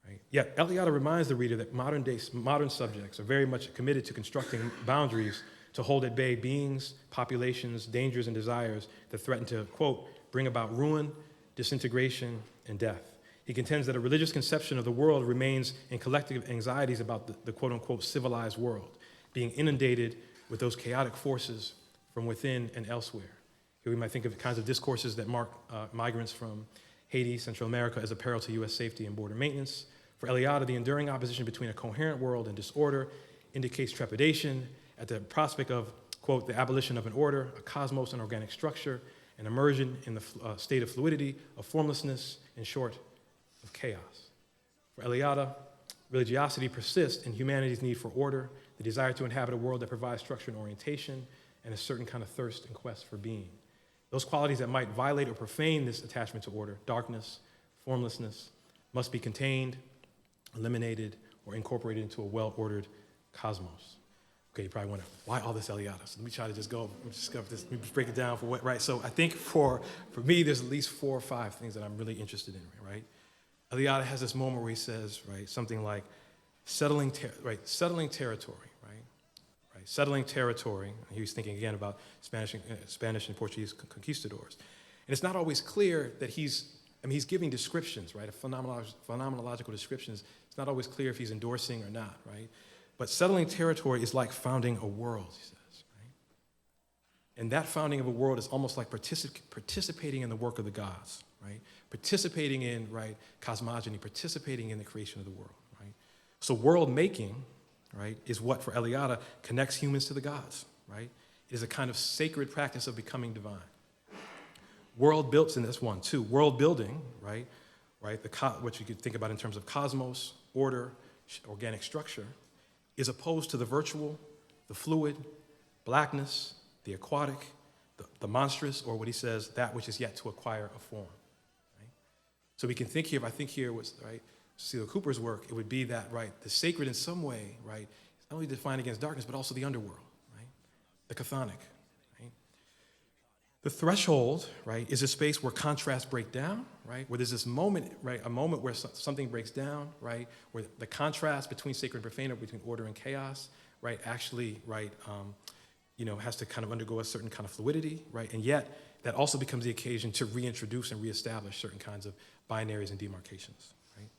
Right? Yet Eliade reminds the reader that modern subjects are very much committed to constructing boundaries to hold at bay beings, populations, dangers, and desires that threaten to, quote, bring about ruin, disintegration, and death. He contends that a religious conception of the world remains in collective anxieties about the quote-unquote civilized world, being inundated with those chaotic forces from within and elsewhere. Here we might think of the kinds of discourses that mark migrants from Haiti, Central America, as a peril to U.S. safety and border maintenance. For Eliade, the enduring opposition between a coherent world and disorder indicates trepidation at the prospect of, quote, the abolition of an order, a cosmos, an organic structure, an immersion in the state of fluidity, of formlessness, in short, of chaos. For Eliade, religiosity persists in humanity's need for order, the desire to inhabit a world that provides structure and orientation, and a certain kind of thirst and quest for being. Those qualities that might violate or profane this attachment to order, darkness, formlessness, must be contained, eliminated, or incorporated into a well-ordered cosmos. Okay, you probably wonder, why all this Eliade? So let me try to just go, let me break it down for what, right? So I think for me, there's at least 4 or 5 things that I'm really interested in, right? Eliade has this moment where he says, right, something like settling territory, right? Settling territory. He was thinking again about Spanish and Portuguese conquistadors. And it's not always clear that he's giving descriptions, right? Phenomenological descriptions. It's not always clear if he's endorsing or not, right? But settling territory is like founding a world, he says, right? And that founding of a world is almost like participating in the work of the gods, right? Participating in, right, cosmogony, participating in the creation of the world, right? So world making, right, is what for Eliade connects humans to the gods, right? It is a kind of sacred practice of becoming divine. World built, and that's 1. 2, world building, right? What you could think about in terms of cosmos, order, organic structure, is opposed to the virtual, the fluid, blackness, the aquatic, the monstrous, or what he says, that which is yet to acquire a form. Right? So we can think here, if I think here was, right, Cecilio Cooper's work, it would be that, right, the sacred in some way, right, is not only defined against darkness, but also the underworld, right? The chthonic. Right? The threshold, right, is a space where contrasts break down, right? Where there's this moment, right, a moment where something breaks down, right? Where the contrast between sacred and profane, or between order and chaos, right, actually, right, has to kind of undergo a certain kind of fluidity, right? And yet, that also becomes the occasion to reintroduce and reestablish certain kinds of binaries and demarcations, right?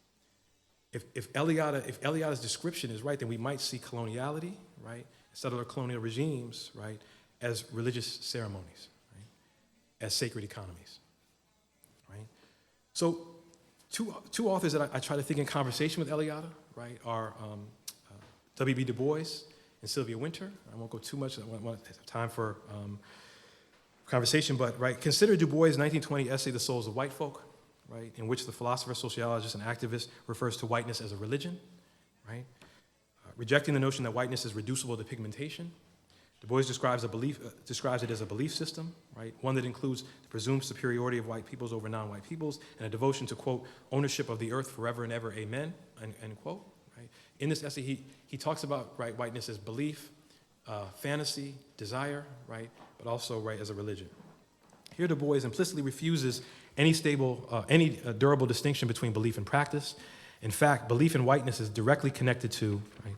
If Eliade's description is right, then we might see coloniality, right, settler colonial regimes, right, as religious ceremonies, as sacred economies, right? So two authors that I try to think in conversation with Eliade, right, are W.B. Du Bois and Sylvia Wynter. I won't go too much, I want to have time for conversation, but, right, consider Du Bois' 1920 essay, The Souls of White Folk, right, in which the philosopher, sociologist, and activist refers to whiteness as a religion, right? Rejecting the notion that whiteness is reducible to pigmentation, Du Bois describes it as a belief system, right? One that includes the presumed superiority of white peoples over non-white peoples, and a devotion to, quote, ownership of the earth forever and ever, amen, end quote. Right? In this essay, he talks about, right, whiteness as belief, fantasy, desire, right, but also, right, as a religion. Here, Du Bois implicitly refuses any durable distinction between belief and practice. In fact, belief in whiteness is directly connected to, right,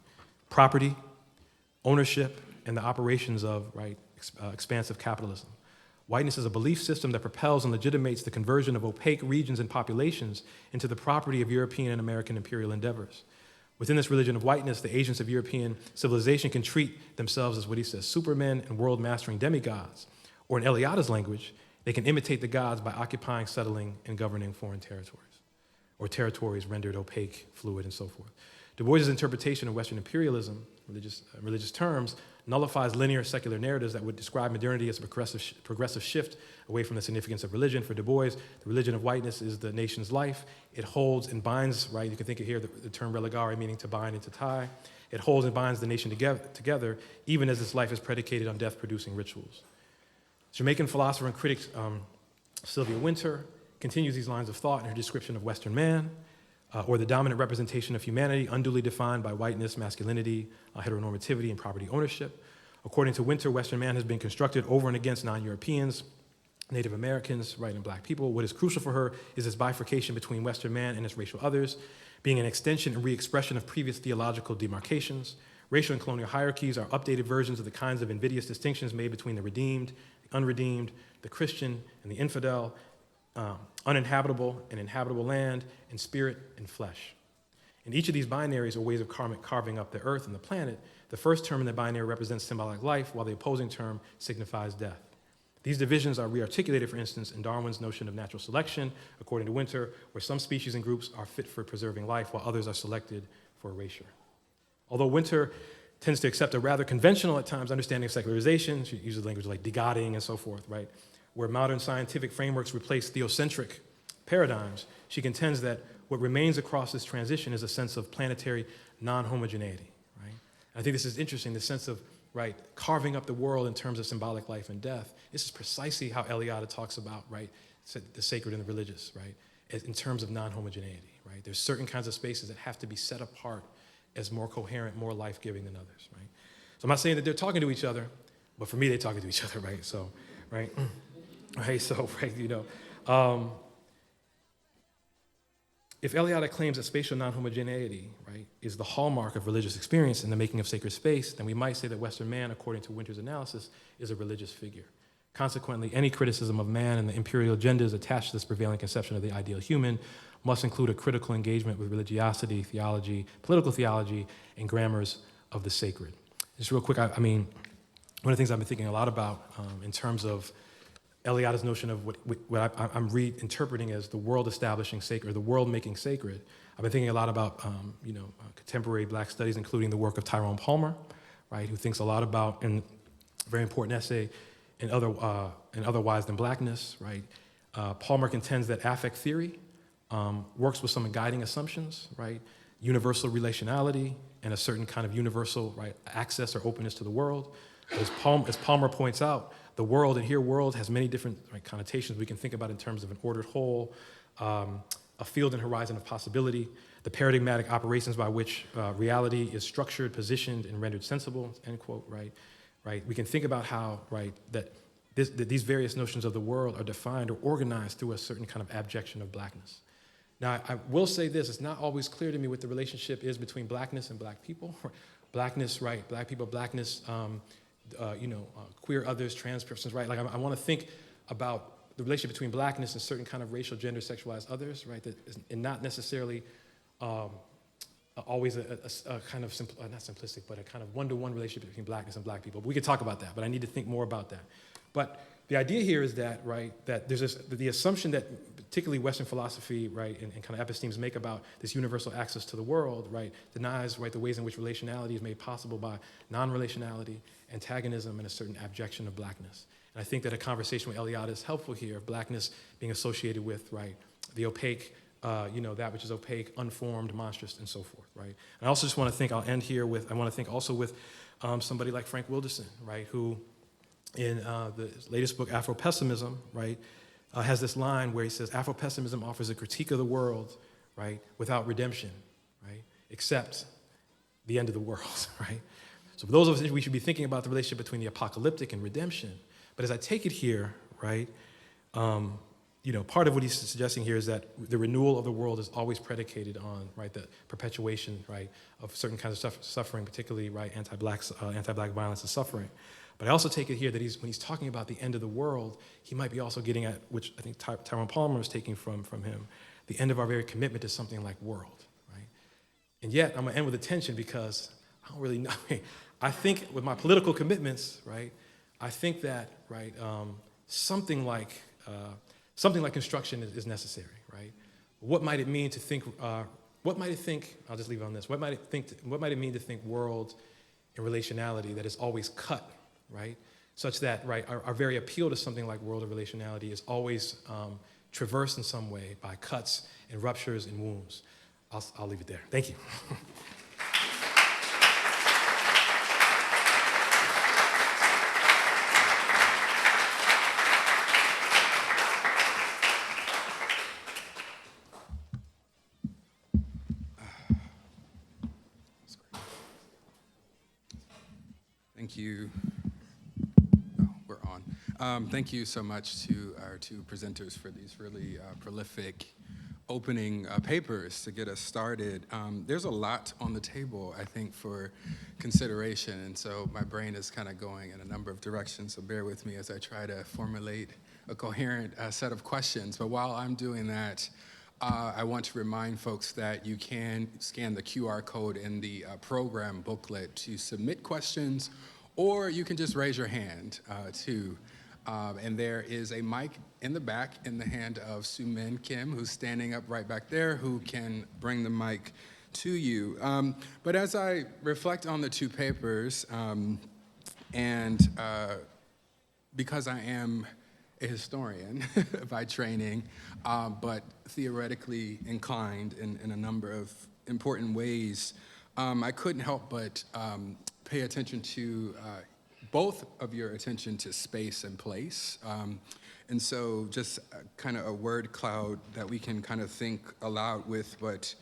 property, ownership, and the operations of, right, expansive capitalism. Whiteness is a belief system that propels and legitimates the conversion of opaque regions and populations into the property of European and American imperial endeavors. Within this religion of whiteness, the agents of European civilization can treat themselves as what he says, supermen and world-mastering demigods. Or in Eliade's language, they can imitate the gods by occupying, settling, and governing foreign territories, or territories rendered opaque, fluid, and so forth. Du Bois' interpretation of Western imperialism, religious terms, nullifies linear secular narratives that would describe modernity as a progressive shift away from the significance of religion. For Du Bois, the religion of whiteness is the nation's life. It holds and binds, right? You can think of here the term religare, meaning to bind and to tie. It holds and binds the nation together, even as its life is predicated on death-producing rituals. Jamaican philosopher and critic Sylvia Wynter continues these lines of thought in her description of Western man, or the dominant representation of humanity unduly defined by whiteness, masculinity, heteronormativity, and property ownership. According to Wynter, Western man has been constructed over and against non-Europeans, Native Americans, right, and black people. What is crucial for her is this bifurcation between Western man and its racial others, being an extension and re-expression of previous theological demarcations. Racial and colonial hierarchies are updated versions of the kinds of invidious distinctions made between the redeemed, the unredeemed, the Christian, and the infidel, uninhabitable and inhabitable land, and spirit and flesh. In each of these binaries are ways of carving up the earth and the planet. The first term in the binary represents symbolic life, while the opposing term signifies death. These divisions are rearticulated, for instance, in Darwin's notion of natural selection, according to Wynter, where some species and groups are fit for preserving life, while others are selected for erasure. Although Wynter tends to accept a rather conventional, at times, understanding of secularization, she uses language like degodding and so forth, right? Where modern scientific frameworks replace theocentric paradigms, she contends that what remains across this transition is a sense of planetary non-homogeneity, right? I think this is interesting, the sense of right, carving up the world in terms of symbolic life and death. This is precisely how Eliade talks about, right, the sacred and the religious, right, in terms of non-homogeneity, right? There's certain kinds of spaces that have to be set apart as more coherent, more life-giving than others, right? So I'm not saying that they're talking to each other, but for me, they're talking to each other, right? So, right, right, so, right, you know. If Eliade claims that spatial non-homogeneity, right, is the hallmark of religious experience and the making of sacred space, then we might say that Western man, according to Winter's analysis, is a religious figure. Consequently, any criticism of man and the imperial agendas attached to this prevailing conception of the ideal human must include a critical engagement with religiosity, theology, political theology, and grammars of the sacred. Just real quick, I mean, one of the things I've been thinking a lot about in terms of Eliade's notion of what I'm reinterpreting as the world establishing sacred, or the world making sacred. I've been thinking a lot about contemporary Black studies, including the work of Tyrone Palmer, right, who thinks a lot about, in a very important essay, in Otherwise Than Blackness, right. Palmer contends that affect theory works with some guiding assumptions, right, universal relationality and a certain kind of universal, right, access or openness to the world. As Palmer points out, the world, and here world has many different, right, connotations we can think about in terms of an ordered whole, a field and horizon of possibility, the paradigmatic operations by which reality is structured, positioned, and rendered sensible, end quote, right? Right? We can think about how, right, that these various notions of the world are defined or organized through a certain kind of abjection of Blackness. Now, I will say this, it's not always clear to me what the relationship is between Blackness and Black people. Blackness, right, Black people, Blackness, queer others, trans persons, right? Like I want to think about the relationship between Blackness and certain kind of racial, gender, sexualized others, right? That is, and not necessarily always a kind of, not simplistic, but a kind of one-to-one relationship between Blackness and Black people. But we could talk about that, but I need to think more about that. But the idea here is that, right, that there's the assumption that particularly Western philosophy, right, and kind of epistemes make about this universal access to the world, right, denies, right, the ways in which relationality is made possible by non-relationality, antagonism, and a certain abjection of Blackness. And I think that a conversation with Eliade is helpful here, of Blackness being associated with, right, the opaque, that which is opaque, unformed, monstrous, and so forth, right? And I also just want to think, I'll end here with, I want to think also with somebody like Frank Wilderson, right, who in the latest book, Afro-Pessimism, right, has this line where he says, Afro-pessimism offers a critique of the world, right, without redemption, right, except the end of the world, right? So for those of us, we should be thinking about the relationship between the apocalyptic and redemption. But as I take it here, right, part of what he's suggesting here is that the renewal of the world is always predicated on, right, the perpetuation, right, of certain kinds of suffering, particularly, right, anti-Black violence and suffering. But I also take it here that when he's talking about the end of the world, he might be also getting at, which I think Tyrone Palmer is taking from him, the end of our very commitment to something like world, right? And yet, I'm gonna end with a tension because I don't really know. I think with my political commitments, right, I think that, right, something like construction is necessary, right? What might it mean to think, I'll just leave it on this. What might it mean to think world and relationality that is always cut, right? Such that, right, our very appeal to something like world of relationality is always traversed in some way by cuts and ruptures and wounds. I'll leave it there. Thank you. Thank you. Oh, we're on. Thank you so much to our two presenters for these really prolific opening papers to get us started. There's a lot on the table, I think, for consideration, and so my brain is kind of going in a number of directions, so bear with me as I try to formulate a coherent set of questions. But while I'm doing that, I want to remind folks that you can scan the QR code in the program booklet to submit questions, or you can just raise your hand too. And there is a mic in the back in the hand of Sumin Kim, who's standing up right back there, who can bring the mic to you. But as I reflect on the two papers, and because I am a historian by training, but theoretically inclined in a number of important ways, I couldn't help but pay attention to both of your attention to space and place. And so just kind of a word cloud that we can kind of think aloud with, but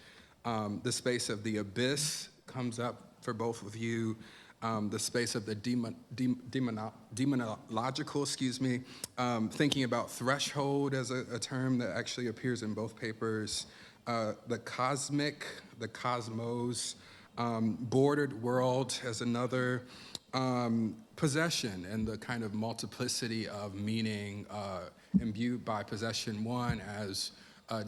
the space of the abyss comes up for both of you. The space of the demonological, thinking about threshold as a term that actually appears in both papers. The cosmic, the cosmos, bordered world as another, possession and the kind of multiplicity of meaning imbued by possession one as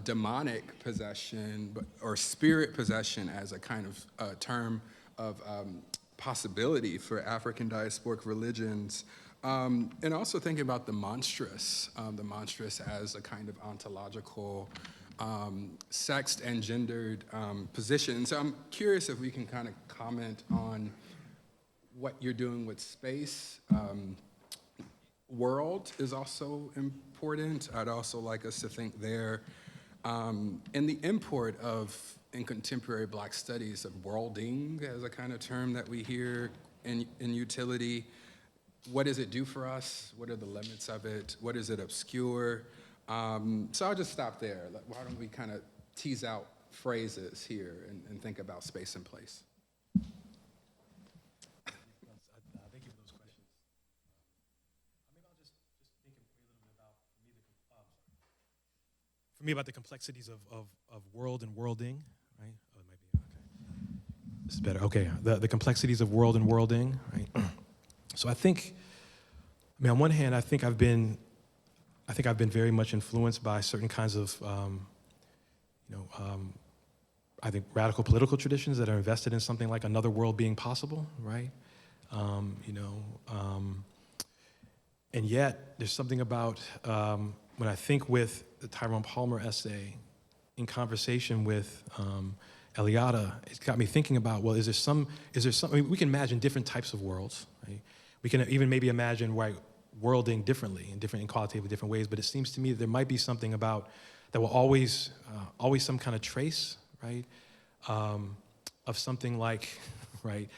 demonic possession or spirit possession as a kind of term of possibility for African diasporic religions. And also thinking about the monstrous as a kind of ontological sexed and gendered position. So I'm curious if we can kind of comment on what you're doing with space. World is also important. I'd also like us to think there. And the import of, in contemporary Black studies, of worlding as a kind of term that we hear in utility. What does it do for us? What are the limits of it? What does it obscure? So I'll just stop there. Why don't we kind of tease out phrases here and think about space and place? Thank you for those questions. Maybe I'll just think a little bit about, for me, about the complexities of world and worlding, right? Oh, it might be, okay. This is better, okay. The complexities of world and worlding, right? So I mean, on one hand, I think I've been very much influenced by certain kinds of, I think radical political traditions that are invested in something like another world being possible, right? And yet there's something about when I think with the Tyrone Palmer essay in conversation with Eliada, it's got me thinking about, well, is there some, I mean, we can imagine different types of worlds, right? We can even maybe imagine, right, worlding differently in qualitatively different ways, but it seems to me that there might be something about that will always some kind of trace, right, of something like, right,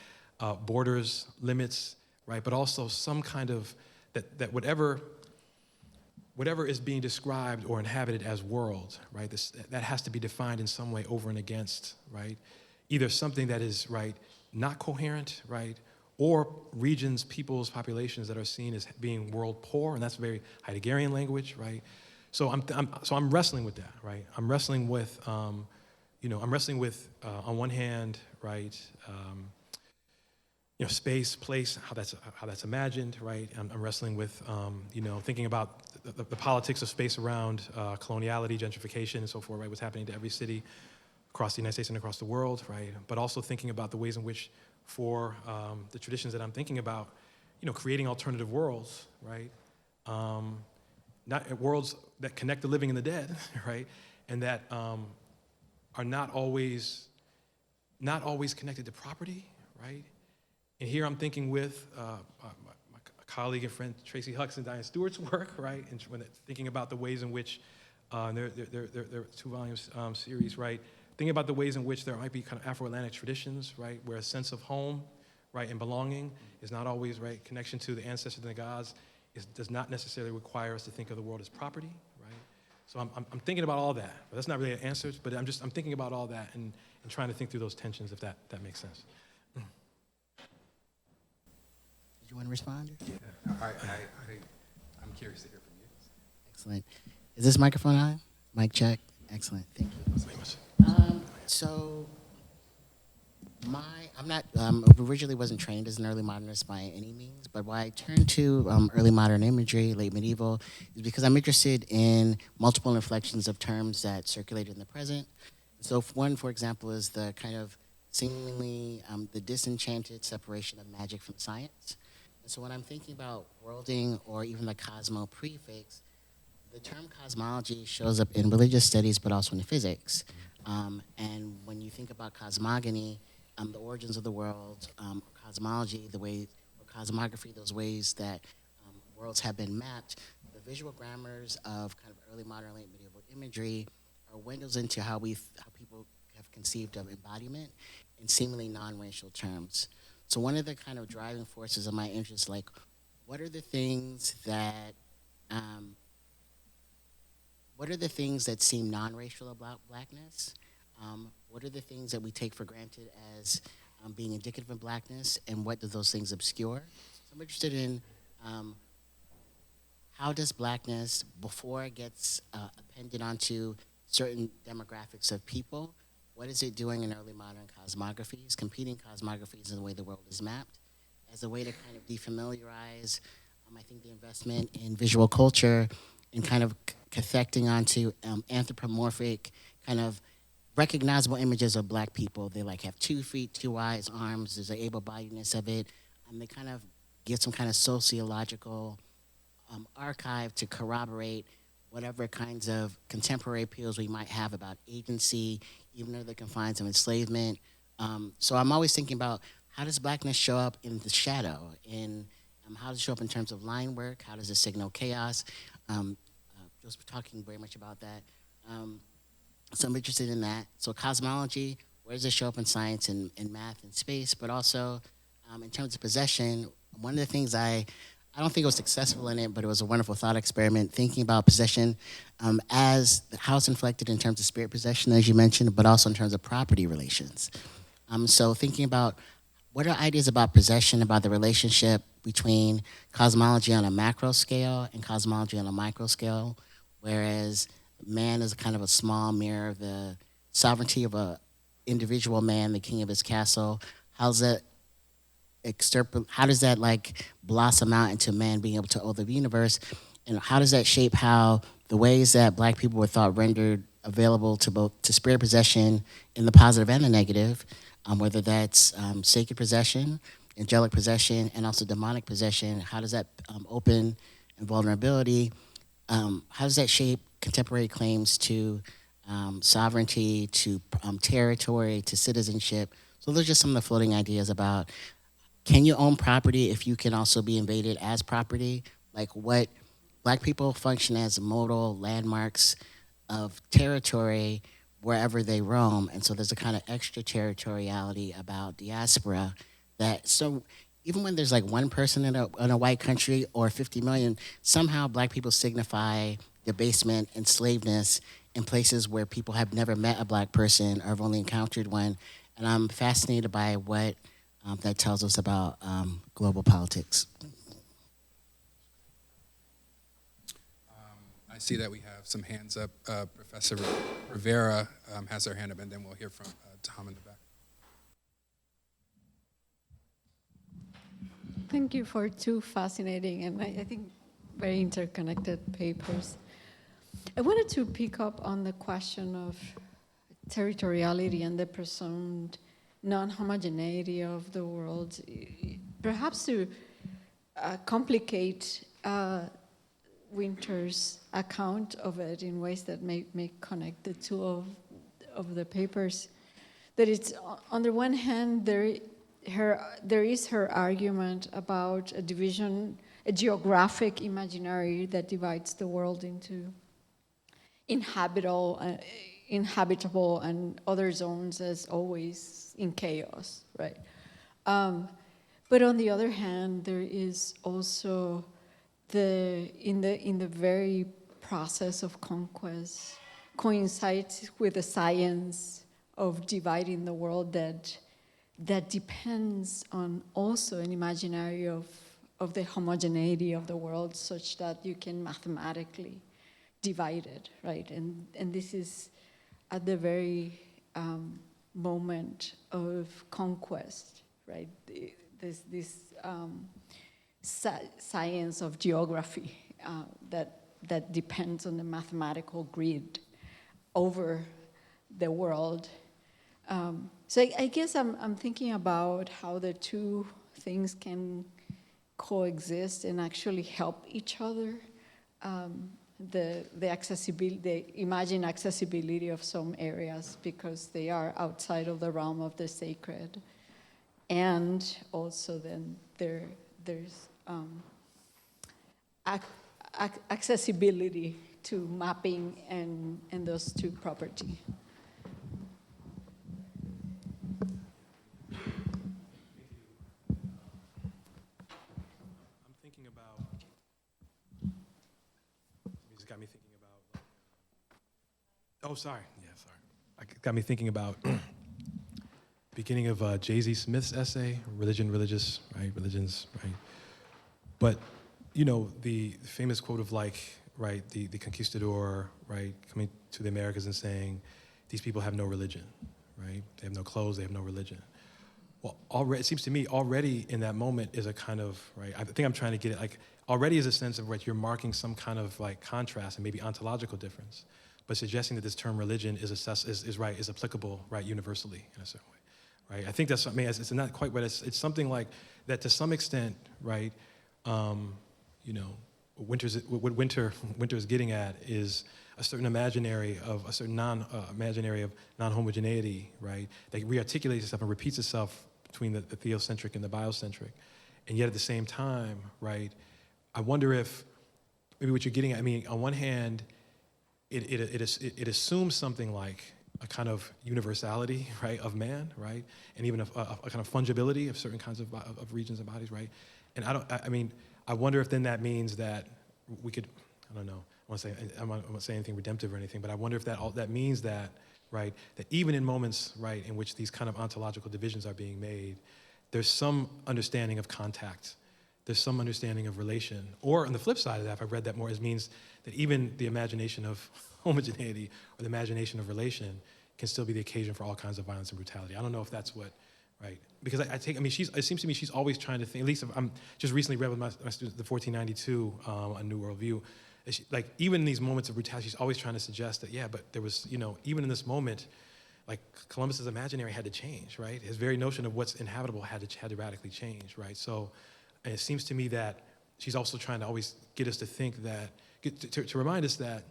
borders, limits, right, but also some kind of, that whatever is being described or inhabited as world, right, that has to be defined in some way over and against, right, either something that is, right, not coherent, right, or regions, peoples, populations that are seen as being world poor, and that's very Heideggerian language, right? So I'm wrestling with that, right? I'm wrestling with, on one hand, right, space, place, how that's imagined, right? I'm wrestling with, thinking about the politics of space around coloniality, gentrification, and so forth, right? What's happening to every city across the United States and across the world, right? But also thinking about the ways in which, for the traditions that I'm thinking about, creating alternative worlds, right? Not worlds that connect the living and the dead, right? And that are not always connected to property, right? And here I'm thinking with my colleague and friend Tracy Hucks and Diane Stewart's work, right? And when thinking about the ways in which their 2-volume series, right? Thinking about the ways in which there might be kind of Afro-Atlantic traditions, right? Where a sense of home, right, and belonging is not always, right, connection to the ancestors and the gods does not necessarily require us to think of the world as property, right? So I'm thinking about all that. But that's not really an answer, but I'm thinking about all that and trying to think through those tensions, if that makes sense. Did you want to respond? Yeah, I'm curious to hear from you. Excellent. Is this microphone on? Mic check. Excellent. Thank you. So, I'm not, originally wasn't trained as an early modernist by any means, but why I turned to early modern imagery, late medieval, is because I'm interested in multiple inflections of terms that circulate in the present. So one, for example, is the kind of seemingly the disenchanted separation of magic from science. And so when I'm thinking about worlding or even the cosmo prefix, the term cosmology shows up in religious studies, but also in physics. And when you think about cosmogony, the origins of the world, cosmology, the way, or cosmography, those ways that worlds have been mapped, the visual grammars of kind of early modern, late medieval imagery are windows into how people have conceived of embodiment in seemingly non-racial terms. So one of the kind of driving forces of my interest, like, what are the things that seem non-racial about blackness? What are the things that we take for granted as being indicative of blackness, and what do those things obscure? So I'm interested in how does blackness, before it gets appended onto certain demographics of people, what is it doing in early modern cosmographies, competing cosmographies in the way the world is mapped, as a way to kind of defamiliarize, I think, the investment in visual culture and kind of cathecting onto anthropomorphic, kind of recognizable images of black people. They like have 2 feet, 2 eyes, arms, there's an able-bodiedness of it. They kind of get some kind of sociological archive to corroborate whatever kinds of contemporary appeals we might have about agency, even though the confines of enslavement. So I'm always thinking about, how does blackness show up in the shadow? And how does it show up in terms of line work? How does it signal chaos? Just talking very much about that. So I'm interested in that. So cosmology, where does it show up in science and math and space? But also, in terms of possession, one of the things I don't think I was successful in it, but it was a wonderful thought experiment, thinking about possession as how it's inflected in terms of spirit possession, as you mentioned, but also in terms of property relations. So thinking about, what are ideas about possession, about the relationship between cosmology on a macro scale and cosmology on a micro scale, whereas man is kind of a small mirror of the sovereignty of a individual man, the king of his castle. How does that like blossom out into man being able to own the universe? And how does that shape how the ways that black people were thought rendered available to spirit possession in the positive and the negative, whether that's sacred possession, angelic possession, and also demonic possession? How does that open and vulnerability? How does that shape contemporary claims to sovereignty, to territory, to citizenship? So those are just some of the floating ideas about, can you own property if you can also be invaded as property? Like, what black people function as modal landmarks of territory wherever they roam. And so there's a kind of extraterritoriality about diaspora that, so even when there's like one person in a white country or 50 million, somehow black people signify debasement, ensslavedness in places where people have never met a black person or have only encountered one. And I'm fascinated by what that tells us about global politics. I see that we have some hands up. Professor Rivera has her hand up, and then we'll hear from Tom in the back. Thank you for 2 fascinating and I think very interconnected papers. I wanted to pick up on the question of territoriality and the presumed non-homogeneity of the world, perhaps to complicate Winter's account of it in ways that may connect the 2 of the papers. That it's, on the one hand, there is her argument about a division, a geographic imaginary that divides the world into inhabitable and other zones as always in chaos, right? But on the other hand, there is also in the very process of conquest coincides with the science of dividing the world that depends on also an imaginary of the homogeneity of the world, such that you can mathematically divide it, right? And this is at the very moment of conquest, right? This science of geography that depends on the mathematical grid over the world. So I guess I'm thinking about how the 2 things can coexist and actually help each other. The accessibility, the imagined accessibility of some areas because they are outside of the realm of the sacred, and also then there's accessibility to mapping and those 2 property. Oh, sorry. Yeah, sorry. Got me thinking about beginning of J.Z. Smith's essay, Religion, Religious, right? Religions, right? But, you know, the famous quote of like, right, the conquistador, right, coming to the Americas and saying, these people have no religion, right? They have no clothes, they have no religion. Well, already, it seems to me already in that moment is a kind of, right, I think I'm trying to get it, like, already is a sense of, right, you're marking some kind of like contrast and maybe ontological difference, but suggesting that this term religion is applicable, right, universally in a certain way, right? I think that's, I mean, it's not quite, but it's something like that to some extent, right, you know, what Winter is getting at is a certain imaginary of non-homogeneity, right, that rearticulates itself and repeats itself between the theocentric and the biocentric. And yet at the same time, right, I wonder if maybe what you're getting at, I mean, on one hand, it assumes something like a kind of universality, right, of man, right, and even a kind of fungibility of certain kinds of regions and bodies, right. And I wonder if then that means that we could, I don't know, I won't say anything redemptive or anything, but I wonder if that means that, right, that even in moments, right, in which these kind of ontological divisions are being made, there's some understanding of contact, there's some understanding of relation. Or on the flip side of that, if I read that more, it means that even the imagination of homogeneity or the imagination of relation can still be the occasion for all kinds of violence and brutality. I don't know if that's what, right? Because it seems to me she's always trying to think, at least if I'm just recently read with my students, the 1492, A New Worldview, like even in these moments of brutality, she's always trying to suggest that, yeah, but there was, you know, even in this moment, like Columbus's imaginary had to change, right? His very notion of what's inhabitable had to radically change, right? So and it seems to me that she's also trying to always get us to think that, to remind us that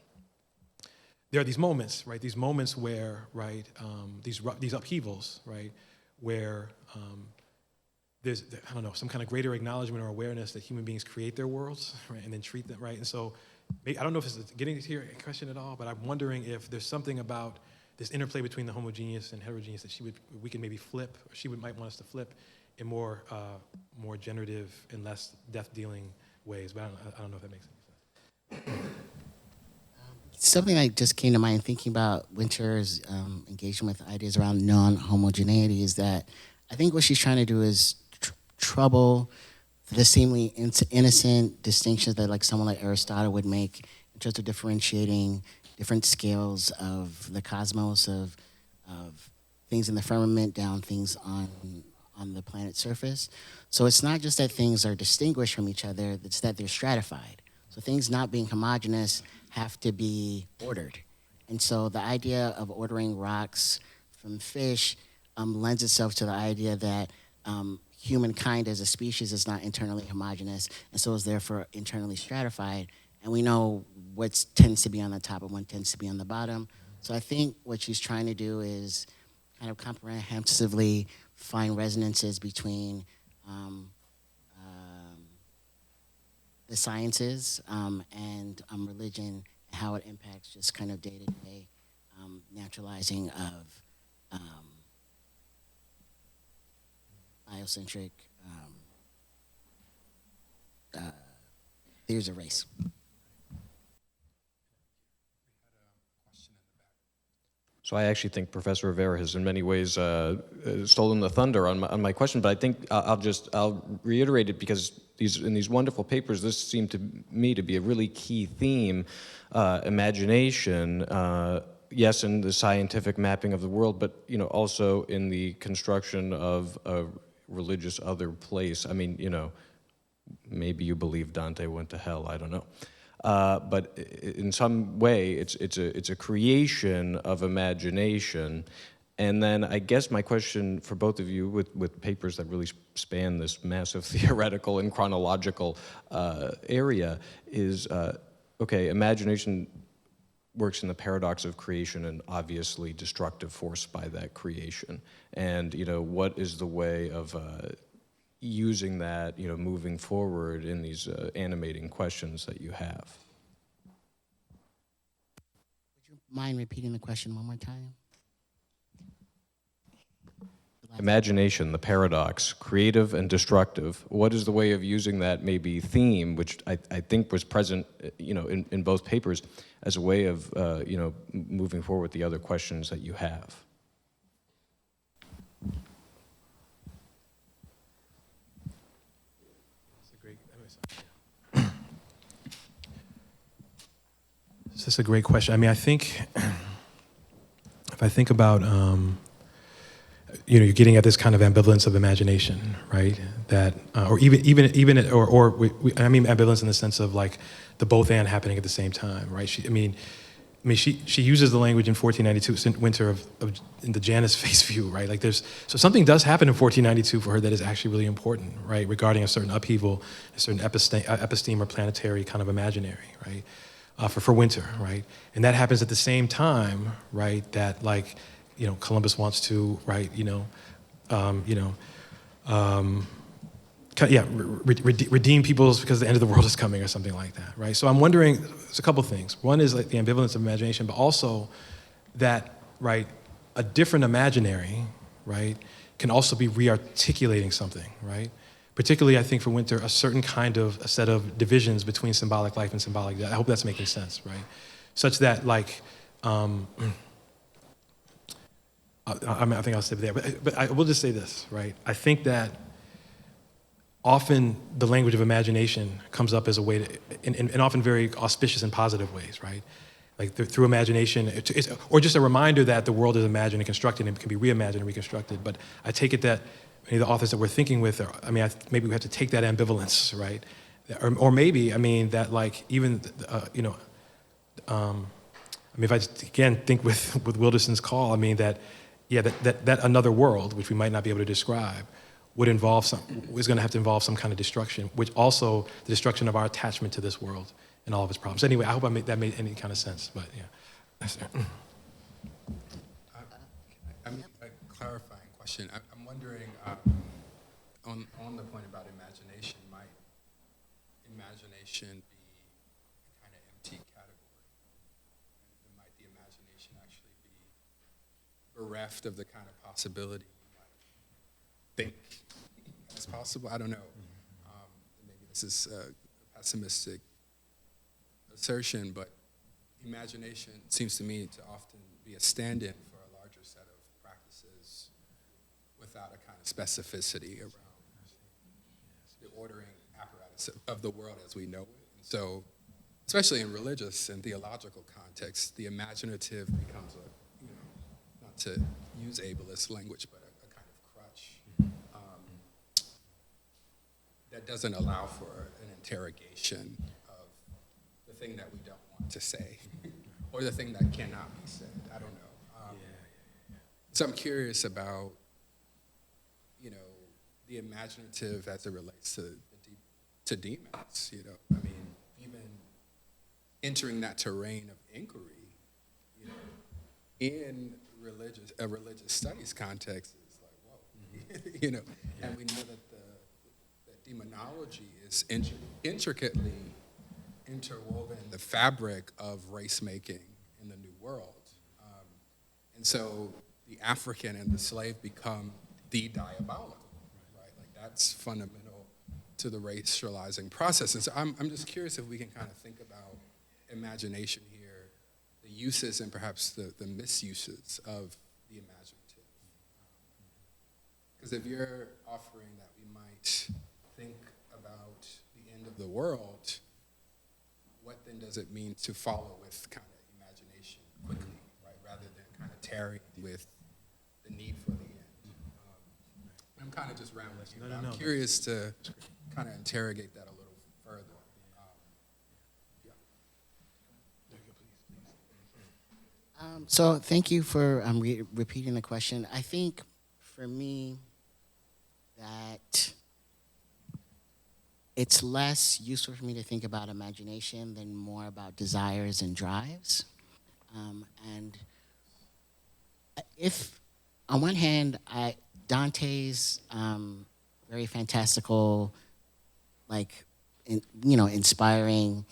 there are these moments, right? These moments where, right, these upheavals, right, where there's, I don't know, some kind of greater acknowledgement or awareness that human beings create their worlds, right, and then treat them, right? And so, I don't know if it's getting to your question at all, but I'm wondering if there's something about this interplay between the homogeneous and heterogeneous that we could maybe flip, or she might want us to flip in more generative and less death-dealing ways. But I don't know if that makes any sense. Something that just came to mind thinking about Winter's engagement with ideas around non-homogeneity is that I think what she's trying to do is trouble the seemingly innocent distinctions that like someone like Aristotle would make in terms of differentiating different scales of the cosmos, of things in the firmament down things on the planet's surface. So it's not just that things are distinguished from each other, it's that they're stratified. So things not being homogeneous have to be ordered. And so the idea of ordering rocks from fish lends itself to the idea that humankind as a species is not internally homogeneous, and so is therefore internally stratified. And we know what tends to be on the top and what tends to be on the bottom. So I think what she's trying to do is kind of comprehensively find resonances between the sciences and religion, and how it impacts just kind of day-to-day naturalizing of biocentric theories of race. So I actually think Professor Rivera has in many ways stolen the thunder on my question, but I think I'll reiterate it because in these wonderful papers, this seemed to me to be a really key theme, imagination, yes, in the scientific mapping of the world, but also in the construction of a religious other place. I mean, maybe you believe Dante went to hell, I don't know. But in some way, it's a creation of imagination. And then I guess my question for both of you with papers that really span this massive theoretical and chronological area is, okay, imagination works in the paradox of creation and obviously destructive force by that creation. And, what is the way of using that, moving forward in these animating questions that you have? Would you mind repeating the question one more time? imagination, the paradox, creative and destructive. What is the way of using that maybe theme, which I think was present, in both papers, as a way of, moving forward with the other questions that you have? This is a great question. I mean, I think if I think about, you're getting at this kind of ambivalence of imagination, right? That, or even, I mean, ambivalence in the sense of like the both and happening at the same time, right? She uses the language in 1492, Winter in the Janus face view, right? Like so something does happen in 1492 for her that is actually really important, right? Regarding a certain upheaval, a certain episteme or planetary kind of imaginary, right? For Winter, right? And that happens at the same time, right? That like, Columbus wants to, right? Redeem peoples because the end of the world is coming or something like that, right? So I'm wondering, there's a couple things. One is like the ambivalence of imagination, but also that, right, a different imaginary, right, can also be re-articulating something, right? Particularly, I think for Winter, a set of divisions between symbolic life and symbolic death. I hope that's making sense, right? Such that, like, I think I'll stay there, but I will just say this, right? I think that often the language of imagination comes up as a way to, in often very auspicious and positive ways, right? Like through imagination, or just a reminder that the world is imagined and constructed and can be reimagined and reconstructed. But I take it that many of the authors that we're thinking with, maybe we have to take that ambivalence, right? Or maybe, I mean, that like even, if I again think with Wilderson's call, I mean that another world, which we might not be able to describe, is going to have to involve some kind of destruction, which also the destruction of our attachment to this world and all of its problems. Anyway, I hope that made any kind of sense, but yeah. A clarifying question. I'm wondering, on the point about imagination, might imagination be a kind of empty category? And might the imagination actually be bereft of the kind of possibility you might think is possible? I don't know. Maybe this is a pessimistic assertion, but imagination seems to me to often be a stand-in for a larger set of practices without a kind of specificity around the ordering apparatus of the world as we know it. And so, especially in religious and theological context, the imaginative becomes not to use ableist language, but a kind of crutch that doesn't allow for an interrogation of the thing that we don't want to say, or the thing that cannot be said. I don't know. So I'm curious about, the imaginative as it relates to demons. I mean, even entering that terrain of inquiry, in a religious studies context is like, whoa, and we know that that demonology is intricately interwoven in the fabric of race making in the New World. And so the African and the slave become the diabolical, right? Like that's fundamental to the racializing process. And so I'm just curious if we can kind of think about imagination here, the uses and perhaps the misuses of the imaginative. Because if you're offering that we might think about the end of the world, what then does it mean to follow with kind of imagination quickly, right? Rather than kind of tarrying with the need for the end. I'm kind of just rambling here, but I'm curious to kind of interrogate that a little further. So thank you for repeating the question. I think for me that it's less useful for me to think about imagination than more about desires and drives. And if, on one hand, Dante's very fantastical, inspiring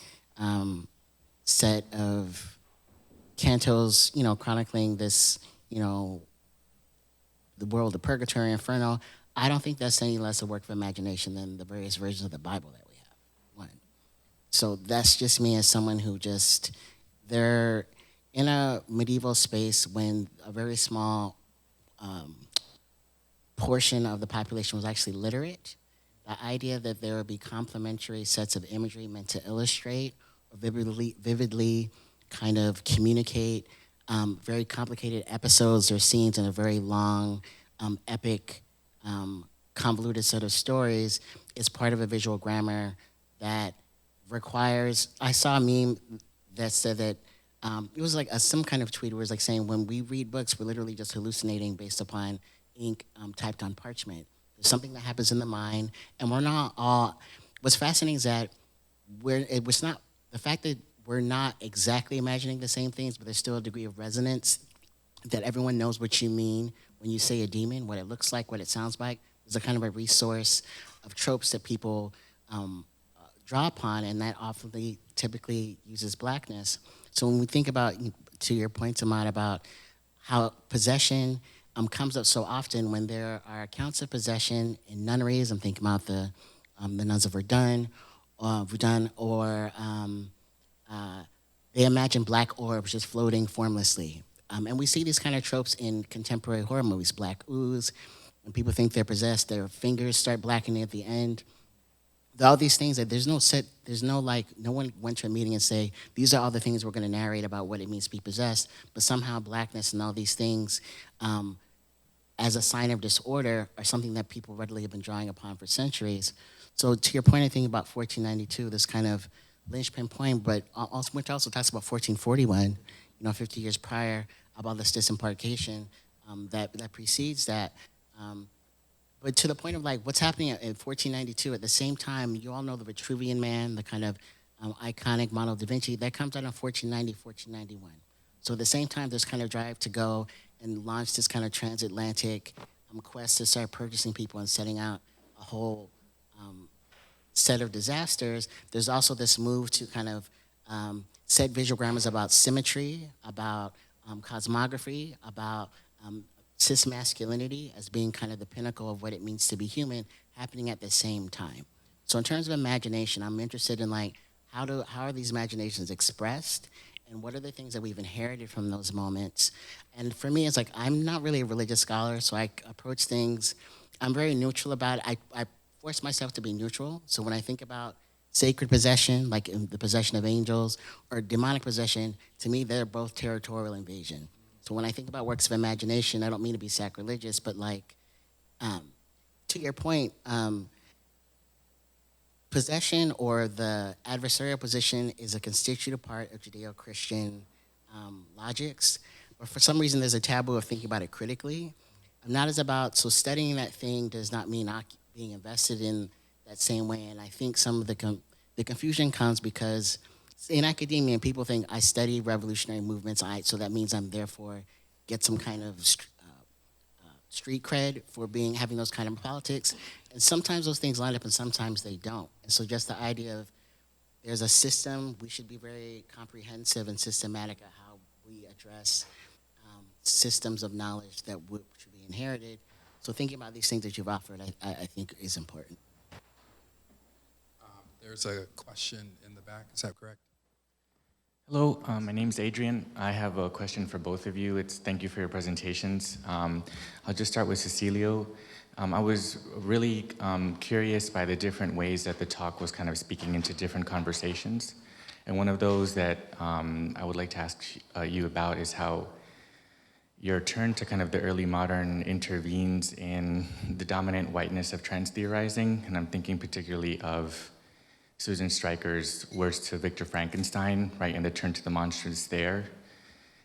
set of cantos, chronicling this, the the world of purgatory, inferno, I don't think that's any less a work of imagination than the various versions of the Bible that we have. One. So that's just me as someone who just, they're in a medieval space when a very small portion of the population was actually literate. The idea that there would be complementary sets of imagery meant to illustrate or vividly kind of communicate very complicated episodes or scenes in a very long, epic, convoluted set of stories is part of a visual grammar that requires, I saw a meme that said that, it was like some kind of tweet where it was like saying when we read books, we're literally just hallucinating based upon ink typed on parchment. There's something that happens in the mind, and we're not all, what's fascinating is that it was not, the fact that we're not exactly imagining the same things, but there's still a degree of resonance that everyone knows what you mean when you say a demon, what it looks like, what it sounds like. There's a kind of a resource of tropes that people draw upon, and that often typically uses blackness. So when we think about, to your point, Ahmad, about how possession comes up so often when there are accounts of possession in nunneries, I'm thinking about the nuns of Verdun, or they imagine black orbs just floating formlessly. And we see these kind of tropes in contemporary horror movies, black ooze. When people think they're possessed, their fingers start blackening at the end. All these things that no one went to a meeting and say, these are all the things we're gonna narrate about what it means to be possessed, but somehow blackness and all these things as a sign of disorder are something that people readily have been drawing upon for centuries. So to your point, I think about 1492, this kind of linchpin point, but also, which also talks about 1441, 50 years prior, about this disembarkation that precedes that. But to the point of like what's happening in 1492, at the same time, you all know the Vitruvian Man, the kind of iconic model da Vinci, that comes out in 1490, 1491. So at the same time, there's kind of drive to go and launch this kind of transatlantic quest to start purchasing people and setting out a whole set of disasters. There's also this move to kind of set visual grammars about symmetry, about cosmography, about cis masculinity as being kind of the pinnacle of what it means to be human happening at the same time. So in terms of imagination, I'm interested in like, how are these imaginations expressed? And what are the things that we've inherited from those moments? And for me, it's like, I'm not really a religious scholar, so I approach things, I'm very neutral about it. I force myself to be neutral. So when I think about sacred possession, like in the possession of angels, or demonic possession, to me, they're both territorial invasion. So when I think about works of imagination, I don't mean to be sacrilegious, but like, to your point, possession or the adversarial position is a constitutive part of Judeo-Christian logics, but for some reason there's a taboo of thinking about it critically. Not as about, so studying that thing does not mean being invested in that same way, and I think some of the confusion comes because in academia, people think I study revolutionary movements, so that means I'm therefore get some kind of street cred for having those kind of politics. And sometimes those things line up and sometimes they don't. And so just the idea of there's a system, we should be very comprehensive and systematic at how we address systems of knowledge that should be inherited. So thinking about these things that you've offered, I think is important. There's a question in the back, is that correct? Hello, my name's Adrian. I have a question for both of you. Thank you for your presentations. I'll just start with Cecilio. I was really curious by the different ways that the talk was kind of speaking into different conversations. And one of those that I would like to ask you about is how your turn to kind of the early modern intervenes in the dominant whiteness of trans theorizing. And I'm thinking particularly of Susan Stryker's words to Victor Frankenstein, right, and the turn to the monstrous there.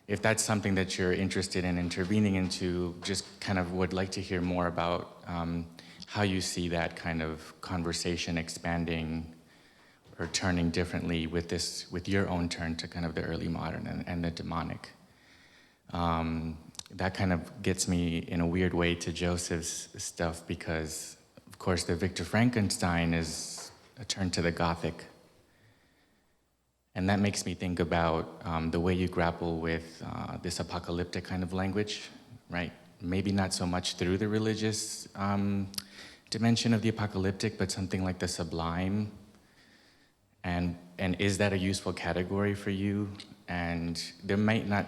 If that's something that you're interested in intervening into, just kind of would like to hear more about how you see that kind of conversation expanding or turning differently with your own turn to kind of the early modern and the demonic. That kind of gets me in a weird way to Joseph's stuff because, of course, the Victor Frankenstein is a turn to the Gothic. And that makes me think about the way you grapple with this apocalyptic kind of language, right? maybe not so much through the religious dimension of the apocalyptic, but something like the sublime. And is that a useful category for you? And there might not,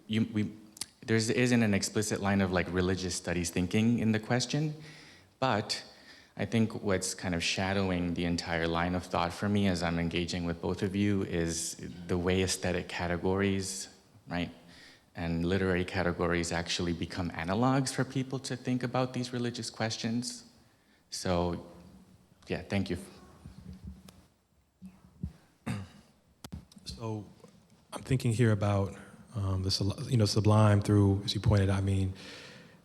there isn't an explicit line of like religious studies thinking in the question, but I think what's kind of shadowing the entire line of thought for me as I'm engaging with both of you is the way aesthetic categories, right, and literary categories actually become analogs for people to think about these religious questions. So, yeah, thank you. So I'm thinking here about the sublime through, as you pointed out, I mean,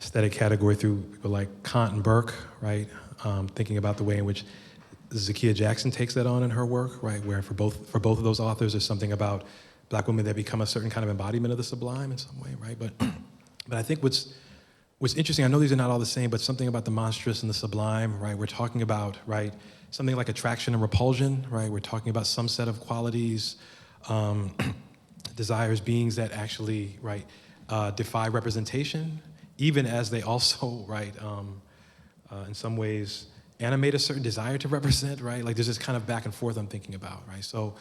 aesthetic category through people like Kant and Burke, right? Thinking about the way in which Zakiya Jackson takes that on in her work, right? Where for both of those authors, there's something about Black women that become a certain kind of embodiment of the sublime in some way, right? But I think what's interesting, I know these are not all the same, but something about the monstrous and the sublime, right? We're talking about, right, something like attraction and repulsion, right? We're talking about some set of qualities, desires, beings that actually, right, defy representation, even as they also, right, in some ways animate a certain desire to represent, right? Like there's this kind of back and forth I'm thinking about, right? So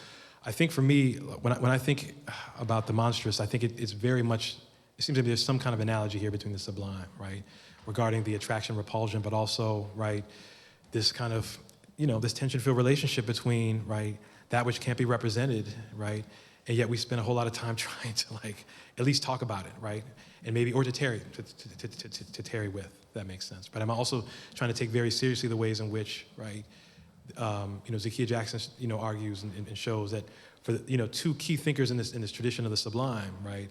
I think for me, when I think about the monstrous, I think it's very much, it seems to me there's some kind of analogy here between the sublime, right? Regarding the attraction, repulsion, but also, right, this kind of, this tension-filled relationship between, right, that which can't be represented, right? And yet we spend a whole lot of time trying to like, at least talk about it, right? And maybe, or to tarry with, if that makes sense. But I'm also trying to take very seriously the ways in which, right, Zakiya Jackson, argues and shows that for, two key thinkers in this tradition of the sublime, right,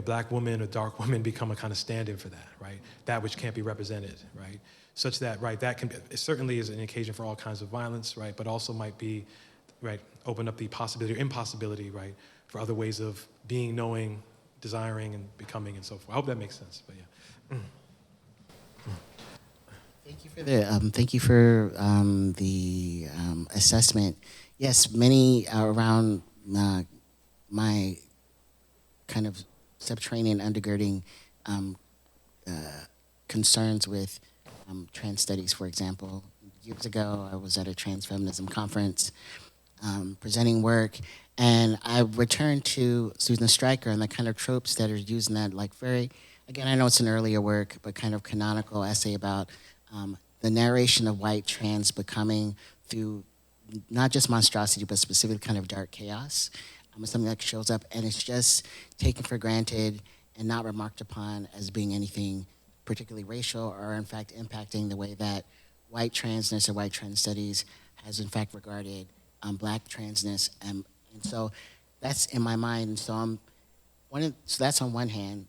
Black women or dark women become a kind of stand-in for that, right? That which can't be represented, right? Such that, right, that can, it certainly is an occasion for all kinds of violence, right? But also might be, right, open up the possibility or impossibility, right, for other ways of being, knowing, desiring, and becoming, and so forth. I hope that makes sense, but yeah. Thank you for the assessment. Yes, many around my kind of subterranean undergirding concerns with trans studies, for example. Years ago, I was at a trans feminism conference presenting work, and I returned to Susan Stryker and the kind of tropes that are used in that, like very, again, I know it's an earlier work, but kind of canonical essay about the narration of white trans becoming through not just monstrosity, but specifically kind of dark chaos. It's something that shows up and it's just taken for granted and not remarked upon as being anything particularly racial or in fact impacting the way that white transness or white trans studies has in fact regarded Black transness. And so that's in my mind. And so so that's on one hand.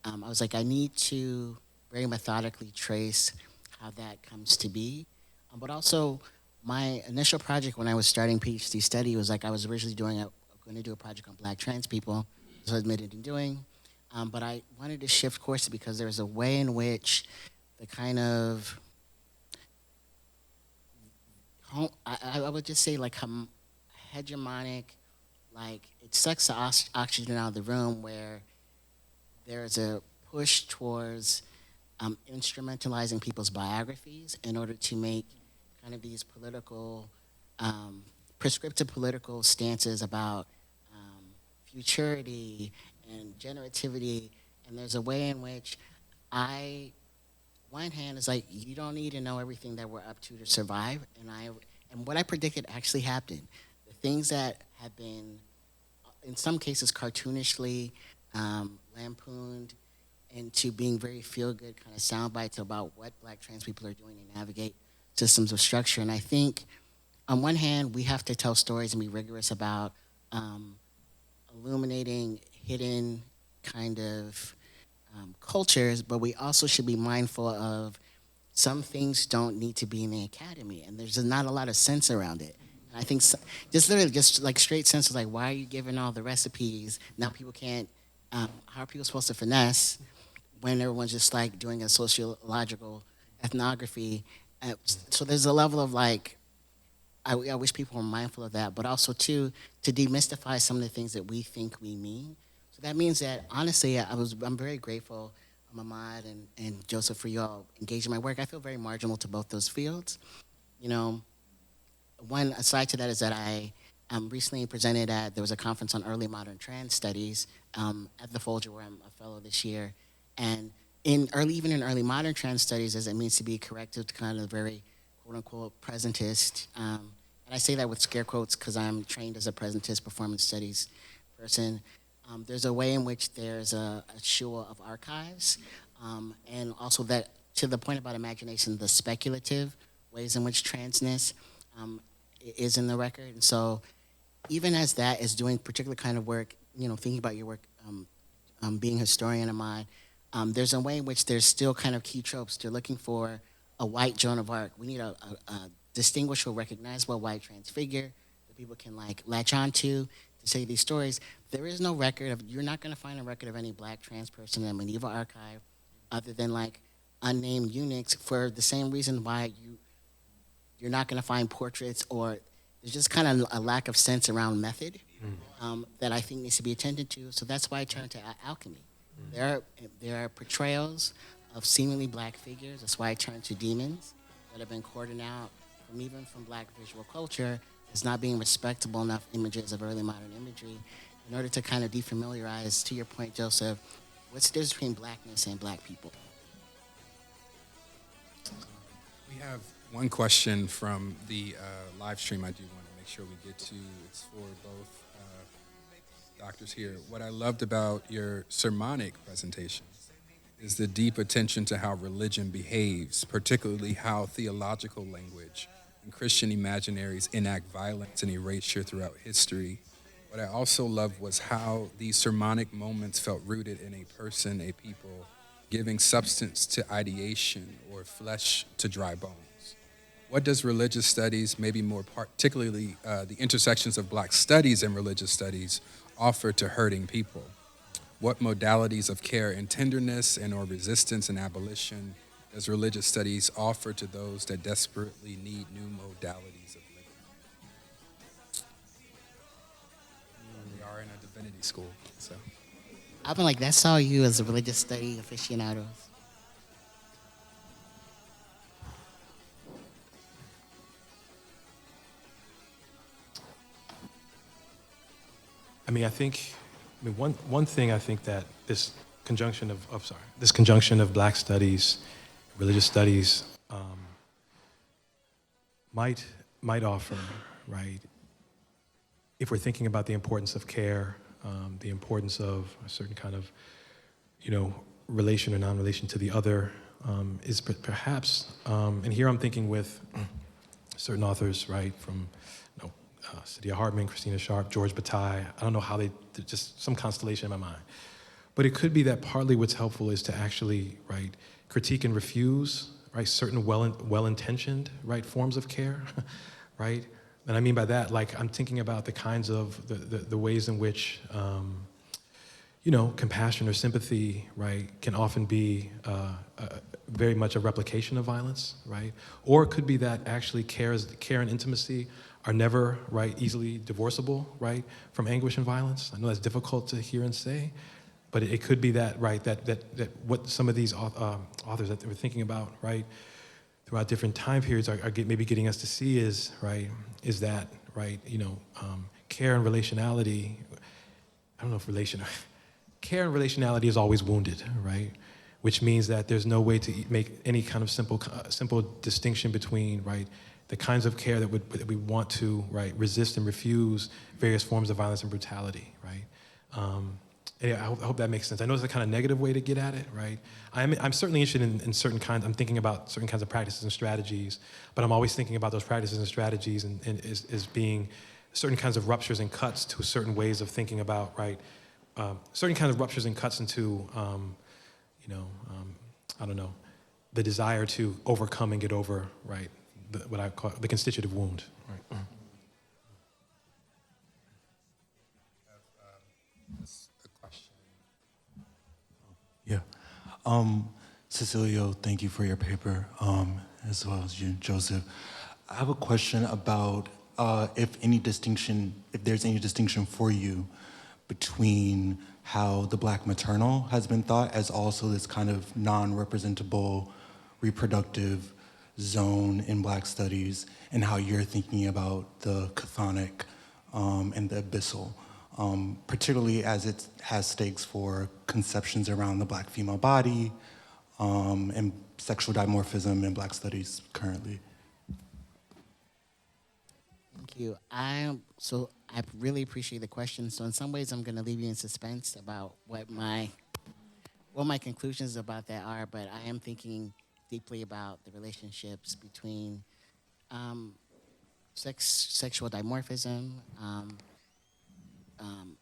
I was like, I need to very methodically trace how that comes to be. But also, my initial project when I was starting PhD study was like I was originally going to do a project on Black trans people, so I admitted in doing. But I wanted to shift courses because there's a way in which the kind of, I would just say like hegemonic, like it sucks the oxygen out of the room where there's a push towards instrumentalizing people's biographies in order to make kind of these political, prescriptive political stances about futurity and generativity. And there's a way in which one hand is like, you don't need to know everything that we're up to survive. And what I predicted actually happened. The things that have been, in some cases, cartoonishly lampooned into being very feel-good kind of sound bites about what Black trans people are doing to navigate systems of structure. And I think, on one hand, we have to tell stories and be rigorous about illuminating hidden kind of cultures, but we also should be mindful of some things don't need to be in the academy, and there's not a lot of sense around it. And I think just literally just like straight sense is like, why are you giving all the recipes? Now people can't, how are people supposed to finesse when everyone's just like doing a sociological ethnography? So there's a level of like, I wish people were mindful of that, but also too, to demystify some of the things that we think we mean. So that means that honestly, I'm very grateful Ahmad and Joseph for you all engaged in my work. I feel very marginal to both those fields. You know, one aside to that is that I recently presented there was a conference on early modern trans studies at the Folger, where I'm a fellow this year. And even in early modern trans studies, as it means to be corrective to kind of very quote unquote presentist. And I say that with scare quotes because I'm trained as a presentist performance studies person. There's a way in which there's a show of archives, and also that, to the point about imagination, the speculative ways in which transness is in the record. And so even as that is doing particular kind of work, you know, thinking about your work, being a historian of mine, there's a way in which there's still kind of key tropes. They're looking for a white Joan of Arc. We need a distinguishable, recognizable white trans figure that people can like latch onto to say these stories. There is no record of, you're not gonna find a record of any black trans person in a medieval archive other than like unnamed eunuchs, for the same reason why you're not gonna find portraits, or there's just kind of a lack of sense around method that I think needs to be attended to. So that's why I turned to alchemy. There are portrayals of seemingly black figures. That's why I turned to demons that have been cordoned out from black visual culture as not being respectable enough images of early modern imagery, in order to kind of defamiliarize, to your point, Joseph, what's the difference between blackness and black people? We have one question from the live stream I do want to make sure we get to. It's for both doctors here. What I loved about your sermonic presentation is the deep attention to how religion behaves, particularly how theological language and Christian imaginaries enact violence and erasure throughout history. What I also loved was how these sermonic moments felt rooted in a person, a people, giving substance to ideation or flesh to dry bones. What does religious studies, maybe more particularly the intersections of black studies and religious studies, offer to hurting people? What modalities of care and tenderness and or resistance and abolition does religious studies offer to those that desperately need new modalities of living? We are in a divinity school, so. I've been like, that's all you as a religious study aficionados. I mean, one thing I think that this conjunction of black studies, religious studies, might offer, right? If we're thinking about the importance of care, the importance of a certain kind of, you know, relation or non-relation to the other, is perhaps, and here I'm thinking with certain authors, right, from, you know, Saidiya Hartman, Christina Sharp, George Bataille. I don't know how they're just some constellation in my mind. But it could be that partly what's helpful is to actually, right, critique and refuse, right, certain well-intentioned, right, forms of care, right? And I mean by that, like, I'm thinking about the kinds of, the ways in which, you know, compassion or sympathy, right, can often be very much a replication of violence, right? Or it could be that actually care and intimacy are never, right, easily divorceable, right, from anguish and violence. I know that's difficult to hear and say, but it could be that, right, that what some of these authors that we're thinking about, right, throughout different time periods are maybe getting us to see is, right, is that, right, you know, care and relationality, I don't know if care and relationality is always wounded, right? Which means that there's no way to make any kind of simple distinction between, right, the kinds of care that we want to, right, resist and refuse various forms of violence and brutality, right? And I hope that makes sense. I know it's a kind of negative way to get at it, right? I'm certainly interested in certain kinds, I'm thinking about certain kinds of practices and strategies, but I'm always thinking about those practices and strategies and as being certain kinds of ruptures and cuts to certain ways of thinking about, right? Certain kinds of ruptures and cuts into, you know, I don't know, the desire to overcome and get over, right, what I call the constitutive wound, right? Yeah. Cecilio, thank you for your paper, as well as you, Joseph. I have a question about if there's any distinction for you between how the Black maternal has been thought as also this kind of non-representable reproductive zone in Black studies, and how you're thinking about the chthonic and the abyssal, particularly as it has stakes for conceptions around the Black female body and sexual dimorphism in Black studies currently. Thank you. I really appreciate the question. So in some ways, I'm going to leave you in suspense about what my conclusions about that are. But I am thinking deeply about the relationships between sexual dimorphism,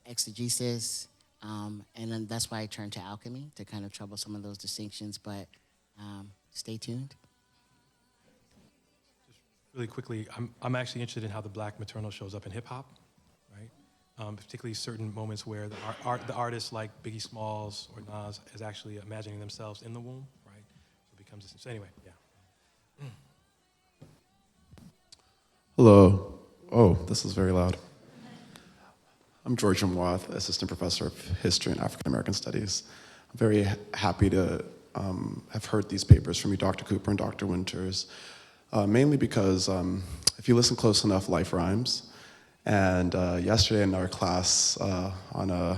exegesis, and then that's why I turned to alchemy to kind of trouble some of those distinctions. But stay tuned. Really quickly, I'm actually interested in how the Black maternal shows up in hip hop, right? Particularly certain moments where the artists like Biggie Smalls or Nas is actually imagining themselves in the womb, right? So it becomes this. So anyway, yeah. Hello. Oh, this is very loud. I'm George Mwath, Assistant Professor of History and African American Studies. I'm very happy to have heard these papers from you, Dr. Cooper and Dr. Winters, mainly because if you listen close enough, life rhymes. And yesterday in our class on the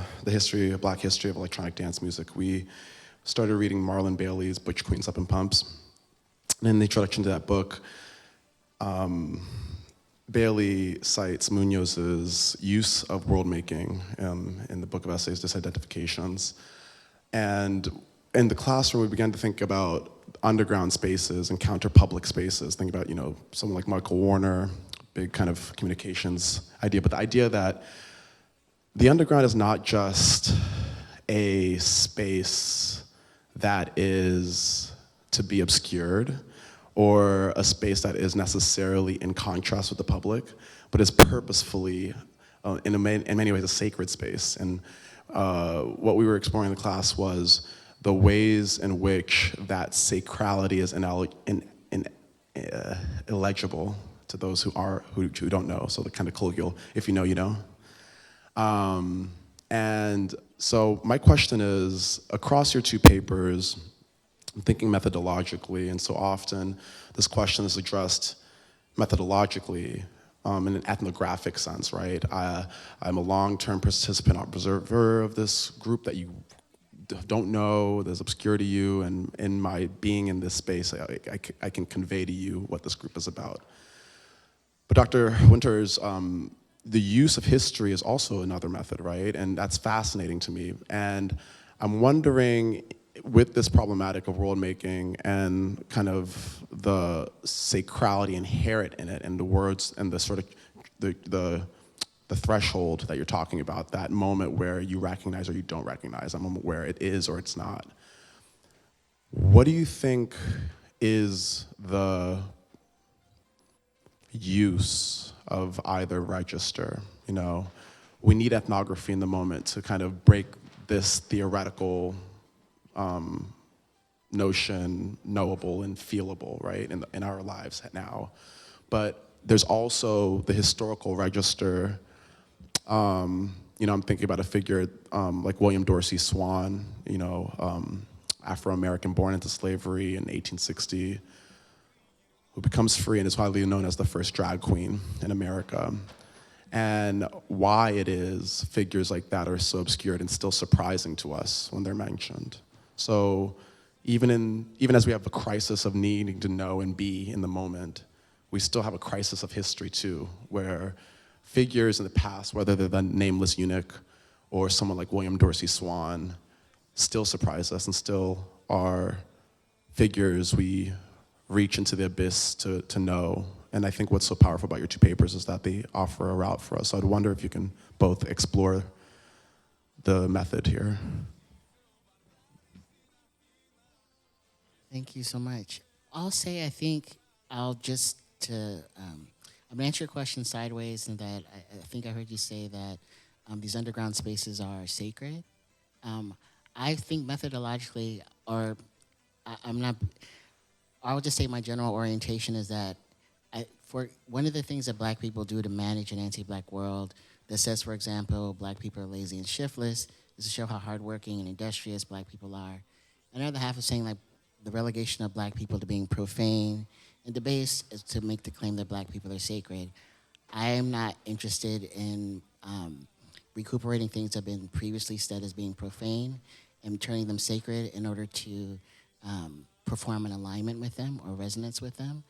Black history of electronic dance music, we started reading Marlon Bailey's Butch Queens Up in Pumps. And in the introduction to that book, Bailey cites Munoz's use of world making in the book of essays, Disidentifications. And in the classroom, we began to think about underground spaces and counter-public spaces. Think about, someone like Michael Warner, big kind of communications idea, but the idea that the underground is not just a space that is to be obscured or a space that is necessarily in contrast with the public, but is purposefully, in many ways, a sacred space. And what we were exploring in the class was the ways in which that sacrality is illegible to those who don't know. So the kind of colloquial, if you know, you know. And so my question is, across your two papers, I'm thinking methodologically, and so often this question is addressed methodologically in an ethnographic sense, right? I'm a long-term participant, observer of this group that you don't know, there's obscure to you, and in my being in this space, I can convey to you what this group is about. But Dr. Winters, the use of history is also another method, right? And that's fascinating to me. And I'm wondering, with this problematic of world making and kind of the sacrality inherent in it, and the words and the sort of the threshold that you're talking about, that moment where you recognize or you don't recognize, that moment where it is or it's not. What do you think is the use of either register? We need ethnography in the moment to kind of break this theoretical notion knowable and feelable, right, in our lives now. But there's also the historical register. I'm thinking about a figure like William Dorsey Swann, Afro-American born into slavery in 1860, who becomes free and is widely known as the first drag queen in America. And why it is figures like that are so obscured and still surprising to us when they're mentioned. So even as we have a crisis of needing to know and be in the moment, we still have a crisis of history too, where figures in the past, whether they're the nameless eunuch or someone like William Dorsey Swann, still surprise us and still are figures we reach into the abyss to know. And I think what's so powerful about your two papers is that they offer a route for us. So I'd wonder if you can both explore the method here. Thank you so much. I'll say, I think I'm gonna answer your question sideways, in that I think I heard you say that these underground spaces are sacred. I think methodologically, I would just say my general orientation is that for one of the things that Black people do to manage an anti-Black world that says, for example, Black people are lazy and shiftless, is to show how hardworking and industrious black people are. And the other half is saying like the relegation of black people to being profane and debased is to make the claim that black people are sacred. I am not interested in recuperating things that have been previously said as being profane and turning them sacred in order to perform an alignment with them or resonance with them.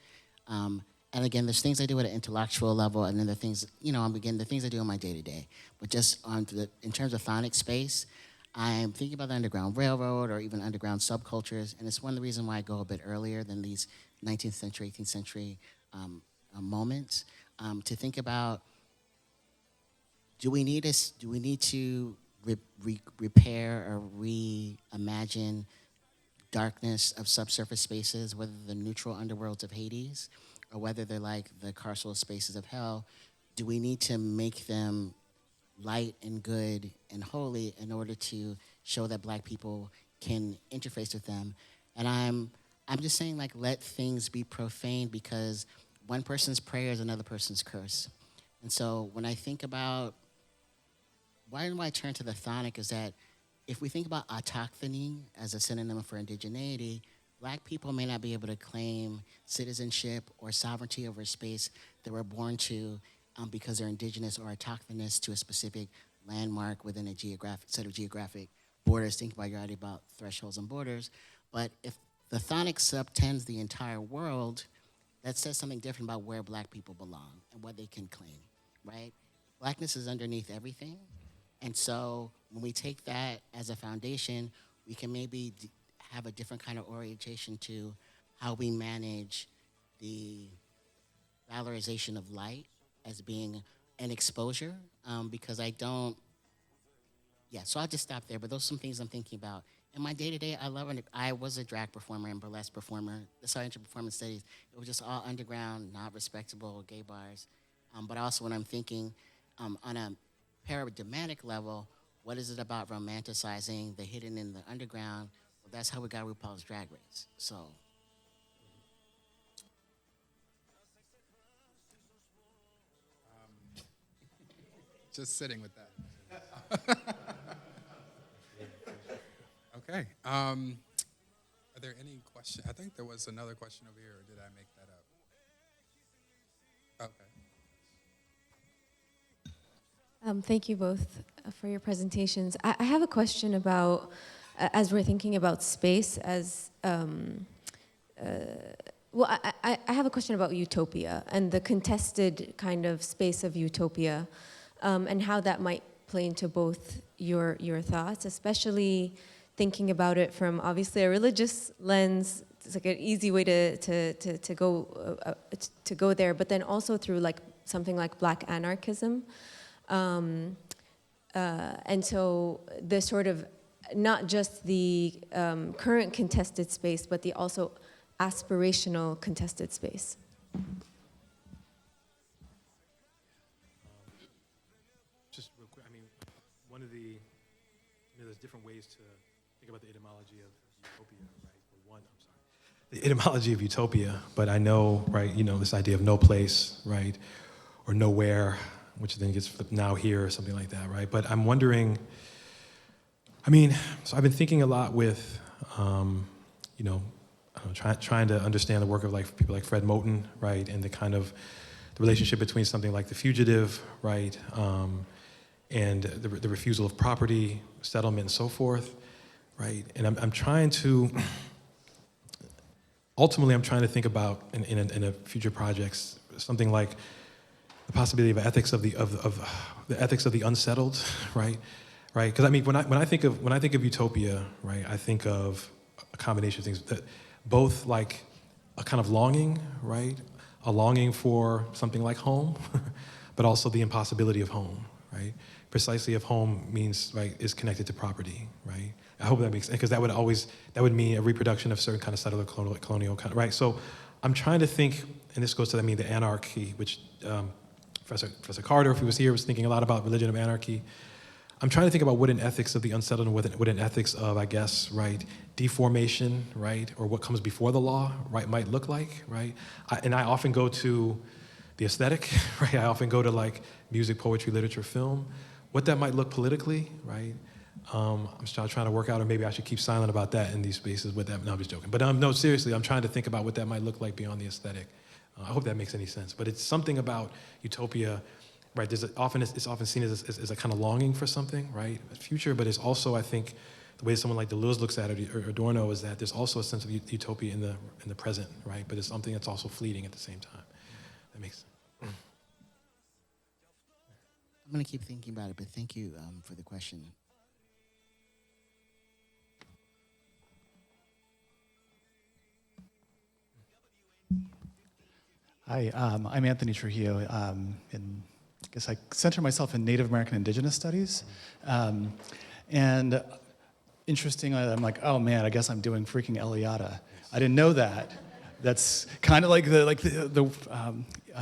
And again, there's things I do at an intellectual level, and then the things, the things I do in my day-to-day. But just in terms of phonic space, I'm thinking about the Underground Railroad or even underground subcultures, and it's one of the reasons why I go a bit earlier than these 19th century, 18th century moments, to think about, do we need to repair or reimagine darkness of subsurface spaces, whether the neutral underworlds of Hades, or whether they're like the carceral spaces of hell? Do we need to make them light and good and holy in order to show that black people can interface with them? And I'm just saying, like, let things be profane, because one person's prayer is another person's curse. And so when I think about, why do I turn to the chthonic, is that if we think about autochthony as a synonym for indigeneity, black people may not be able to claim citizenship or sovereignty over a space that we're born to because they're indigenous or autochthonous to a specific landmark within a set of geographic borders. Think about, you're already about thresholds and borders. But if the chthonic subtends the entire world, that says something different about where black people belong and what they can claim, right? Blackness is underneath everything. And so when we take that as a foundation, we can maybe have a different kind of orientation to how we manage the valorization of light as being an exposure, because so I'll just stop there, but those are some things I'm thinking about. In my day-to-day, I was a drag performer and burlesque performer. That's how I entered performance studies. It was just all underground, not respectable gay bars. But also when I'm thinking on a paradigmatic level, what is it about romanticizing the hidden in the underground? Well, that's how we got RuPaul's Drag Race, so. Just sitting with that. Okay. Are there any questions? I think there was another question over here, or did I make that up? Okay. Thank you both for your presentations. I have a question about, as we're thinking about space, I have a question about utopia and the contested kind of space of utopia, and how that might play into both your thoughts, especially thinking about it from obviously a religious lens. It's like an easy way to go there, but then also through like something like Black anarchism. And so the sort of, not just the current contested space, but the also aspirational contested space. Just real quick, I mean, one of the, there's different ways to think about the etymology of utopia, right? The etymology of utopia, but I know, right, this idea of no place, right, or nowhere, which then gets flipped now here or something like that, right? But I'm wondering, so I've been thinking a lot with, trying to understand the work of like people like Fred Moten, right, and the kind of the relationship between something like The Fugitive, right, and the refusal of property, settlement, and so forth, right? And I'm trying to, ultimately, I'm trying to think about in a future projects something like the possibility of ethics of the ethics of the unsettled, right? Right? Because when I think of utopia, right, I think of a combination of things that both like a kind of longing, right, a longing for something like home, but also the impossibility of home, right? Precisely if home means, right, is connected to property, right? I hope that makes sense, because that would mean a reproduction of certain kind of settler colonial kind of, right? So I'm trying to think, and this goes to, the anarchy, which Professor Carter, if he was here, was thinking a lot about religion of anarchy. I'm trying to think about what an ethics of the unsettled and what an ethics of, I guess, right, deformation, right, or what comes before the law, right, might look like, right? And I often go to the aesthetic, right? I often go to like music, poetry, literature, film, what that might look politically, right? I'm trying to work out, or maybe I should keep silent about that in these spaces with that. No, I'm just joking. But no, seriously, I'm trying to think about what that might look like beyond the aesthetic. I hope that makes any sense. But it's something about utopia, right? It's often seen as a kind of longing for something, right? A future, but it's also, I think, the way someone like Deleuze looks at it, or Adorno, is that there's also a sense of utopia in the present, right? But it's something that's also fleeting at the same time. That makes sense. I'm going to keep thinking about it, but thank you for the question. Hi, I'm Anthony Trujillo, and I guess I center myself in Native American Indigenous Studies. And interestingly, I'm like, oh man, I guess I'm doing freaking Eliade. I didn't know that. That's kind of like the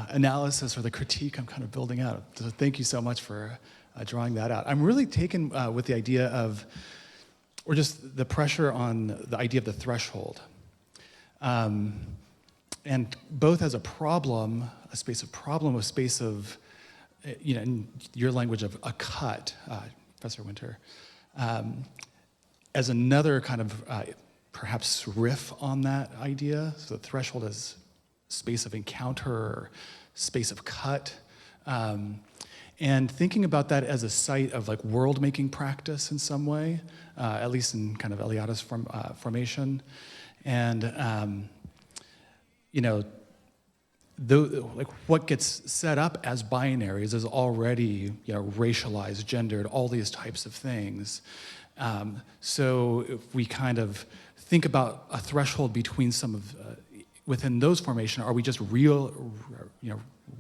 analysis or the critique I'm kind of building out. So thank you so much for drawing that out. I'm really taken with the idea of, or just the pressure on the idea of the threshold. And both as a problem, a space of, you know, in your language of a cut, Professor Winter, as another kind of perhaps riff on that idea. So the threshold as space of encounter or space of cut. And thinking about that as a site of like world-making practice in some way, at least in kind of Eliade's formation. And you know, like what gets set up as binaries is already, you know, racialized, gendered, all these types of things. So if we kind of think about a threshold between some of, within those formations, are we just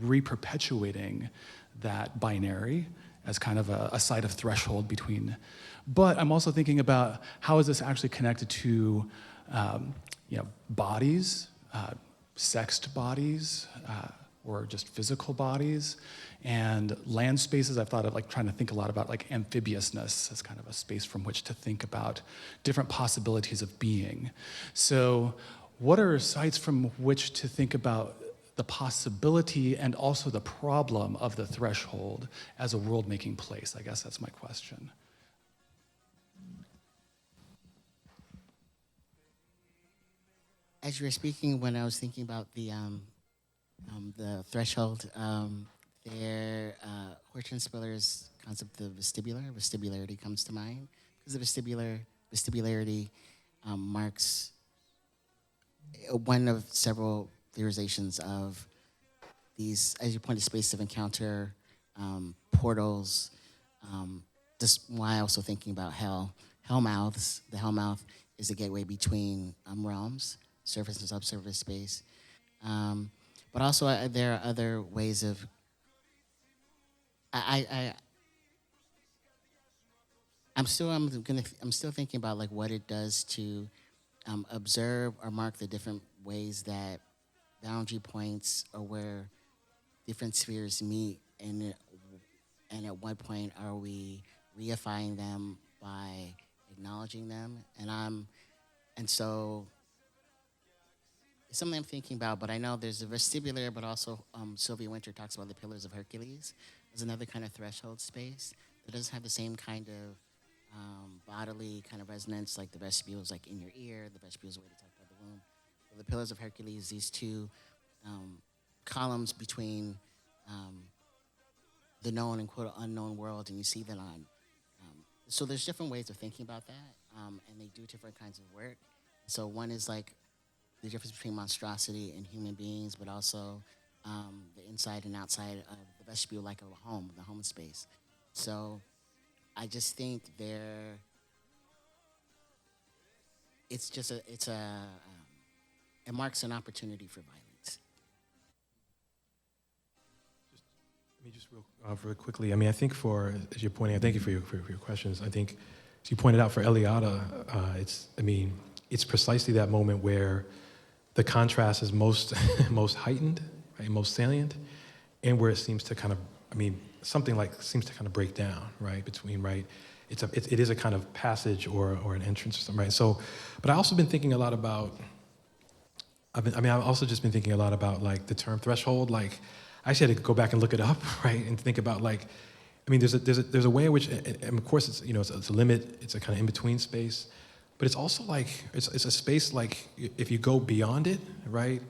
re-perpetuating that binary as kind of a site of threshold between? But I'm also thinking about how is this actually connected to, you know, bodies, sexed bodies, or just physical bodies, and land spaces. I've thought of like trying to think a lot about like amphibiousness as kind of a space from which to think about different possibilities of being. So what are sites from which to think about the possibility and also the problem of the threshold as a world-making place? I guess that's my question. As you were speaking, when I was thinking about the threshold, Horton Spiller's concept of vestibularity comes to mind, because the vestibularity marks one of several theorizations of these, as you pointed, space of encounter, portals. This why also thinking about hell mouths. The hell mouth is a gateway between realms, surface and subsurface space. But also there are other ways of, I'm still thinking about like what it does to observe or mark the different ways that boundary points or where different spheres meet, and at what point are we reifying them by acknowledging them? And so it's something I'm thinking about, but I know there's a vestibular, but also Sylvia Winter talks about the Pillars of Hercules as another kind of threshold space that doesn't have the same kind of bodily kind of resonance, like the vestibule is like in your ear, the vestibule is a way to talk about the womb. So the Pillars of Hercules, these two columns between the known and quote unknown world, and you see that on. So there's different ways of thinking about that, and they do different kinds of work. So one is like the difference between monstrosity and human beings, but also the inside and outside of the vestibule, like a home, the home space. So I just think it marks an opportunity for violence. Let me just real quickly. I mean, I think as you're pointing out, thank you for your questions. I think, as you pointed out for Eliade, it's precisely that moment where the contrast is most most heightened, right, most salient, and where it seems to kind of, seems to kind of break down, right, between, right, it is a kind of passage or an entrance or something, right? So, but I also been thinking a lot about, I've also just been thinking a lot about like the term threshold. Like, I actually had to go back and look it up, right, and think about like, I mean, there's a way in which, and of course, it's a limit. It's a kind of in between space, but it's also like it's a space like if you go beyond it, right,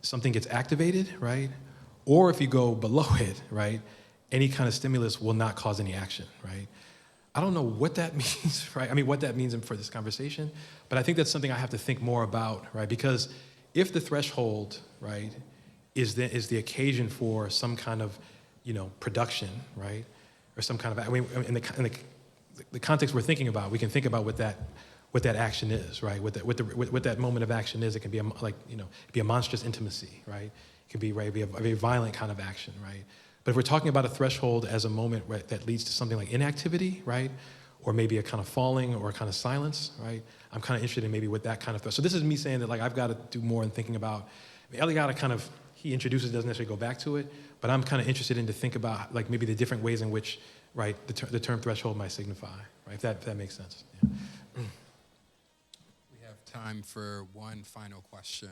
something gets activated, right, or if you go below it, right, any kind of stimulus will not cause any action, right. I don't know what that means, right? I mean, what that means for this conversation, but I think that's something I have to think more about, right? Because if the threshold, right, is the occasion for some kind of, production, right, or some kind of, I mean, in the context we're thinking about, we can think about what that action is, right? What that moment of action is. It can be be a monstrous intimacy, right? It can be be a very violent kind of action, right? But if we're talking about a threshold as a moment that leads to something like inactivity, right? Or maybe a kind of falling or a kind of silence, right? I'm kind of interested in maybe what that kind of, so this is me saying that like I've got to do more in thinking about, Eliot kind of, he introduces, doesn't necessarily go back to it, but I'm kind of interested in to think about like maybe the different ways in which, right, the term threshold might signify, right? If that makes sense. Yeah. We have time for one final question.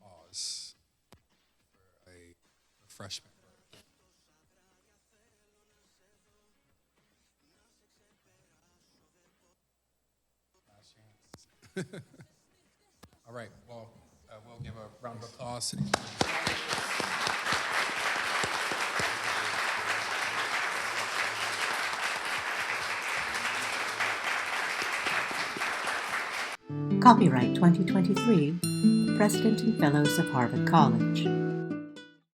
Pause. Freshman. All right, well, we'll give a round of applause. Copyright 2023, President and Fellows of Harvard College.